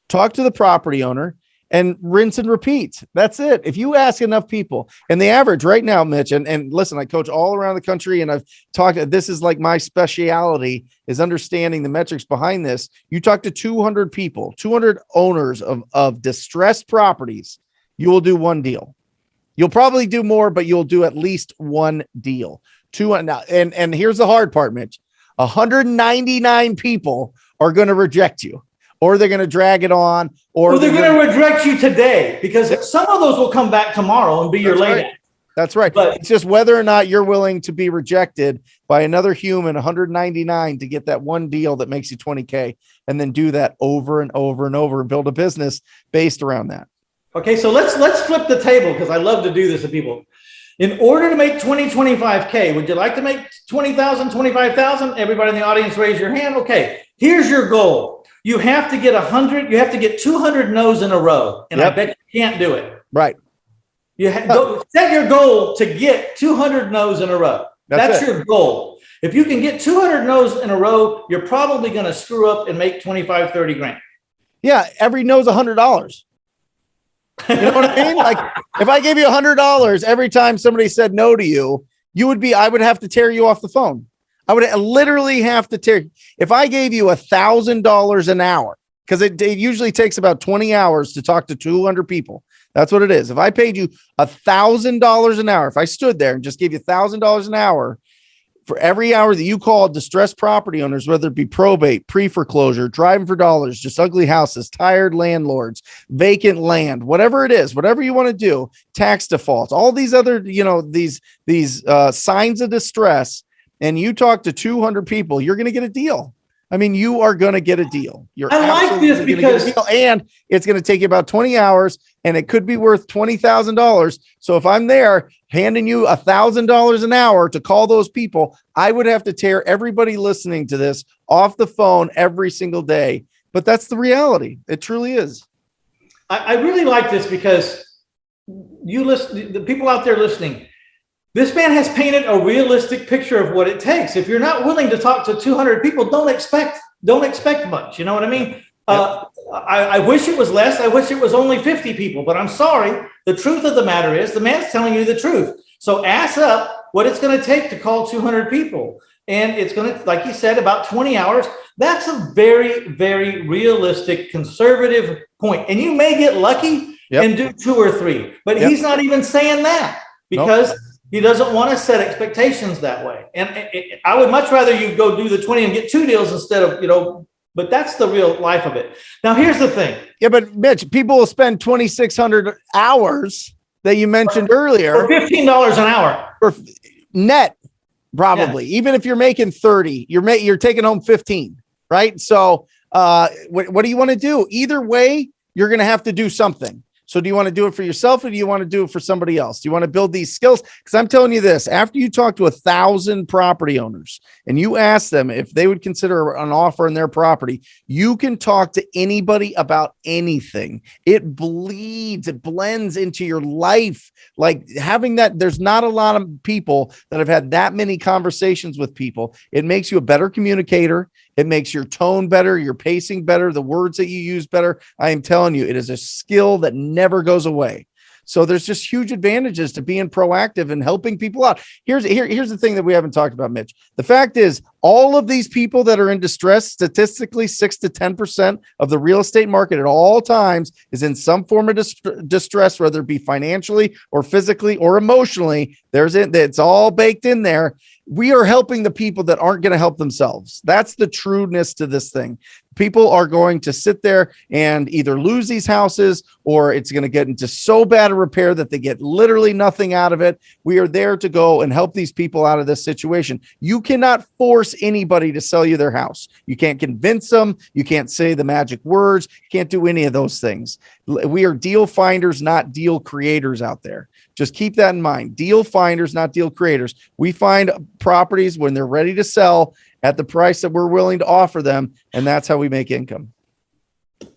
talk to the property owner, and rinse and repeat. That's it. If you ask enough people, and the average right now, Mitch, and listen, I coach all around the country, and I've talked, this is like my speciality, is understanding the metrics behind this. You talk to 200 people, 200 owners of distressed properties, you will do one deal. You'll probably do more, but you'll do at least one deal. And here's the hard part, Mitch. 199 people are going to reject you, or they're going to drag it on, or they're going to reject you today, because some of those will come back tomorrow and be your lady. That's right. But it's just whether or not you're willing to be rejected by another human, 199, to get that one deal that makes you 20K, and then do that over and over and over and build a business based around that. Okay, so let's flip the table, because I love to do this to people. In order to make 25K, would you like to make 20,000, 25,000? Everybody in the audience, raise your hand. Okay, here's your goal. You have to get 100. You have to get 200 no's in a row, and I bet you can't do it. Right. You set your goal to get 200 no's in a row. That's your goal. If you can get 200 no's in a row, you're probably going to screw up and make 25, 30 grand. Yeah, every no's $100. You know what I mean? Like, if I gave you $100 every time somebody said no to you, I would have to tear you off the phone. I would literally have to tear. If I gave you $1,000 an hour, because it usually takes about 20 hours to talk to 200 people. That's what it is. If I paid you $1,000 an hour, if I stood there and just gave you $1,000 an hour for every hour that you called distressed property owners, whether it be probate, pre-foreclosure, driving for dollars, just ugly houses, tired landlords, vacant land, whatever it is, whatever you want to do, tax defaults, all these other, these signs of distress, and you talk to 200 people, you're going to get a deal. I mean, you are going to get a deal. You're I like this absolutely gonna because get a deal, and it's going to take you about 20 hours, and it could be worth $20,000. So if I'm there handing you $1,000 an hour to call those people, I would have to tear everybody listening to this off the phone every single day. But that's the reality. It truly is. I really like this because you listen, the people out there listening, this man has painted a realistic picture of what it takes. If you're not willing to talk to 200 people, don't expect much. You know what I mean? Yep. I wish it was less. I wish it was only 50 people, but I'm sorry. The truth of the matter is the man's telling you the truth. So ask up what it's going to take to call 200 people. And it's going to, like you said, about 20 hours. That's a very, very realistic, conservative point. And you may get lucky and do 2 or 3, but he's not even saying that because he doesn't want to set expectations that way. And I would much rather you go do the 20 and get 2 deals instead of, but that's the real life of it. Now, here's the thing. Yeah, but Mitch, people will spend 2,600 hours that you mentioned earlier. For $15 an hour. For net, probably. Yeah. Even if you're making 30, you're taking home 15, right? So what do you want to do? Either way, you're going to have to do something. So do you want to do it for yourself or do you want to do it for somebody else? Do you want to build these skills? Because I'm telling you this, after you talk to 1,000 property owners and you ask them if they would consider an offer in their property, you can talk to anybody about anything. It bleeds, it blends into your life. Like having that, there's not a lot of people that have had that many conversations with people. It makes you a better communicator. It makes your tone better, your pacing better, the words that you use better. I am telling you, it is a skill that never goes away. So there's just huge advantages to being proactive and helping people out. Here's the thing that we haven't talked about, Mitch. The fact is, all of these people that are in distress, statistically 6 to 10% of the real estate market at all times is in some form of distress, whether it be financially or physically or emotionally. It's all baked in there. We are helping the people that aren't going to help themselves. That's the trueness to this thing. People are going to sit there and either lose these houses or it's going to get into so bad a repair that they get literally nothing out of it. We are there to go and help these people out of this situation. You cannot force anybody to sell you their house. You can't convince them. You can't say the magic words. You can't do any of those things. We are deal finders, not deal creators out there. Just keep that in mind. Deal finders, not deal creators. We find properties when they're ready to sell at the price that we're willing to offer them, and that's how we make income. All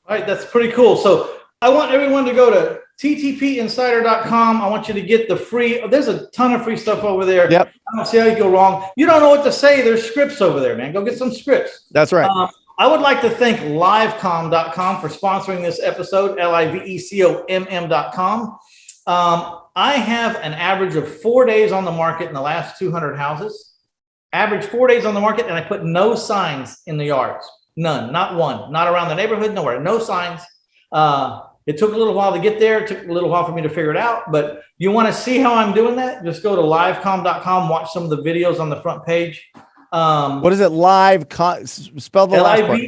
right, that's pretty cool. So I want everyone to go to ttpinsider.com. I want you to get the free, there's a ton of free stuff over there. Yep. I don't see how you go wrong. You don't know what to say. There's scripts over there, man. Go get some scripts. That's right. I would like to thank livecom.com for sponsoring this episode, livecom.com. I have an average of 4 days on the market in the last 200 houses. Average 4 days on the market, and I put no signs in the yards. None, not one, not around the neighborhood, nowhere, no signs. It took a little while to get there. It took a little while for me to figure it out, but you want to see how I'm doing that? Just go to livecom.com, watch some of the videos on the front page. What is it? Spell the last part.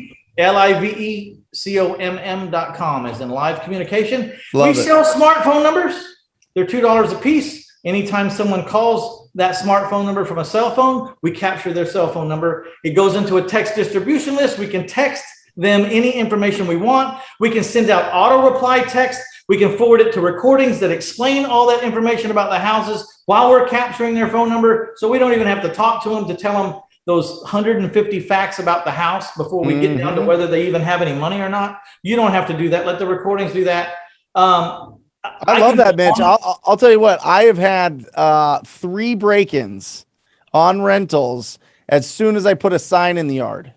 livecom.com as in live communication. Love we sell smartphone numbers. They're $2 a piece. Anytime someone calls that smartphone number from a cell phone, we capture their cell phone number. It goes into a text distribution list. We can text them any information we want. We can send out auto reply text. We can forward it to recordings that explain all that information about the houses while we're capturing their phone number. So we don't even have to talk to them to tell them those 150 facts about the house before we get down to whether they even have any money or not. You don't have to do that. Let the recordings do that. I love that, Mitch. I'll tell you what, I have had 3 break-ins on rentals as soon as I put a sign in the yard.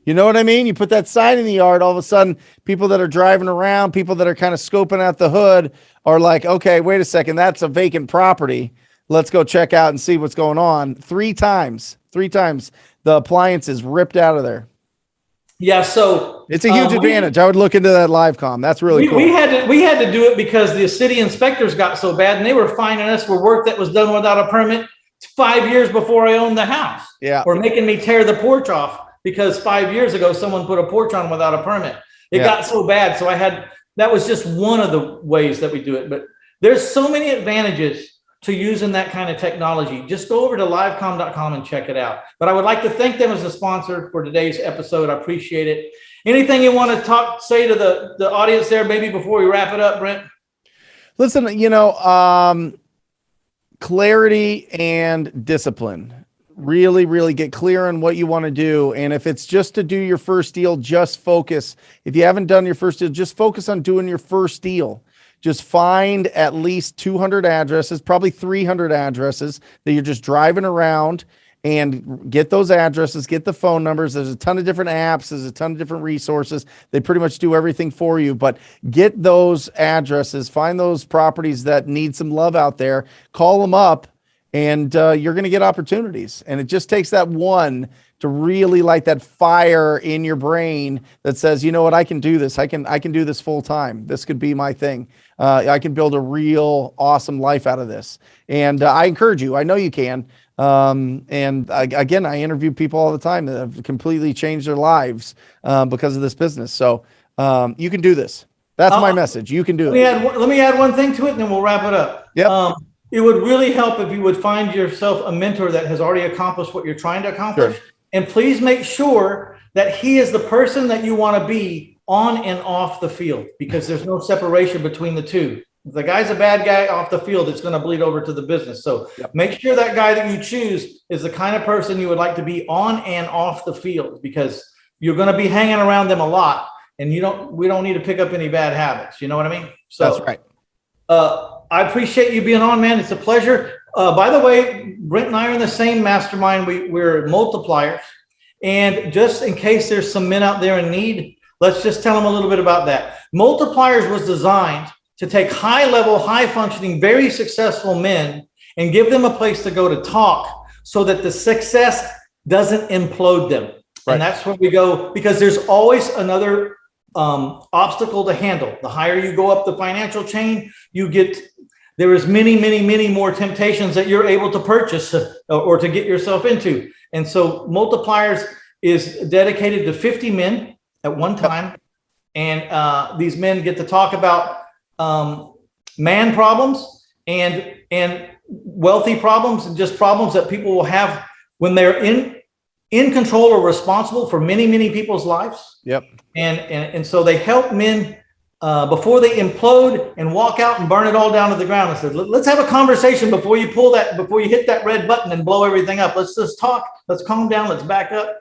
You know what I mean? You put that sign in the yard, all of a sudden, people that are driving around, people that are kind of scoping out the hood are like, okay, wait a second, that's a vacant property. Let's go check out and see what's going on. 3 times the appliance is ripped out of there. Yeah, so it's a huge advantage. I would look into that live com. That's really cool. We had to do it because the city inspectors got so bad and they were fining us for work that was done without a permit 5 years before I owned the house. Yeah. Or making me tear the porch off because 5 years ago someone put a porch on without a permit. It got so bad. So that was just one of the ways that we do it. But there's so many advantages to using that kind of technology, just go over to livecom.com and check it out. But I would like to thank them as a sponsor for today's episode. I appreciate it. Anything you want to say to the audience there, maybe before we wrap it up, Brent? Listen, clarity and discipline. Really get clear on what you want to do. And if it's just to do your first deal, just focus. If you haven't done your first deal, just focus on doing your first deal. Just find at least 200 addresses, probably 300 addresses that you're just driving around, and get those addresses, get the phone numbers. There's a ton of different apps. There's a ton of different resources. They pretty much do everything for you, but get those addresses, find those properties that need some love out there, call them up, and you're going to get opportunities. And it just takes that one to really light that fire in your brain that says, you know what, I can do this. I can do this full time. This could be my thing. I can build a real awesome life out of this. And I encourage you. I know you can. Again, I interview people all the time that have completely changed their lives because of this business. So you can do this. That's my message. You can do it. Let me add one thing to it, and then we'll wrap it up. Yep. It would really help if you would find yourself a mentor that has already accomplished what you're trying to accomplish. Sure. And please make sure that he is the person that you want to be on and off the field, because there's no separation between the two. If the guy's a bad guy off the field, it's going to bleed over to the business. So make sure that guy that you choose is the kind of person you would like to be on and off the field, because you're going to be hanging around them a lot, and we don't need to pick up any bad habits. You know what I mean? So that's right. I appreciate you being on, man. It's a pleasure. By the way, Brent and I are in the same mastermind. We're multipliers. And just in case there's some men out there in need, let's just tell them a little bit about that. Multipliers was designed to take high-level, high-functioning, very successful men and give them a place to go to talk so that the success doesn't implode them. Right. And that's where we go, because there's always another obstacle to handle. The higher you go up the financial chain, there is many more temptations that you're able to purchase or to get yourself into. And so Multipliers is dedicated to 50 men at one time. And these men get to talk about man problems and wealthy problems, and just problems that people will have when they're in control or responsible for many people's lives. Yep. And so they help men before they implode and walk out and burn it all down to the ground. I said, let's have a conversation before you hit that red button and blow everything up. Let's just talk. Let's calm down. Let's back up.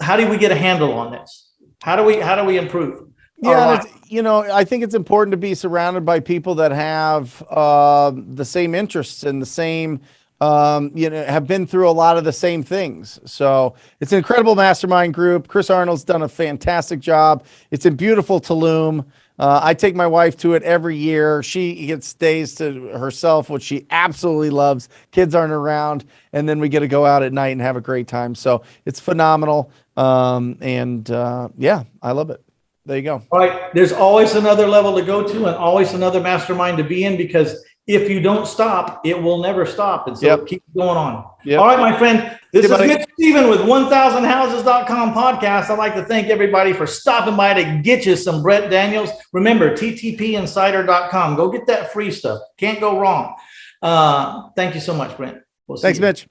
How do we get a handle on this? How do we improve? Yeah, I think it's important to be surrounded by people that have the same interests and the same, have been through a lot of the same things. So it's an incredible mastermind group. Chris Arnold's done a fantastic job. It's in beautiful Tulum. I take my wife to it every year. She gets days to herself, which she absolutely loves. Kids aren't around, and then we get to go out at night and have a great time. So it's phenomenal. Yeah, I love it. There you go. All right. There's always another level to go to, and always another mastermind to be in, because if you don't stop, it will never stop. And so keep going on. Yep. All right, my friend. This is Mitch Stephen with 1000houses.com podcast. I'd like to thank everybody for stopping by to get you some Brent Daniels. Remember, ttpinsider.com. Go get that free stuff. Can't go wrong. Thank you so much, Brent. Thanks, Mitch.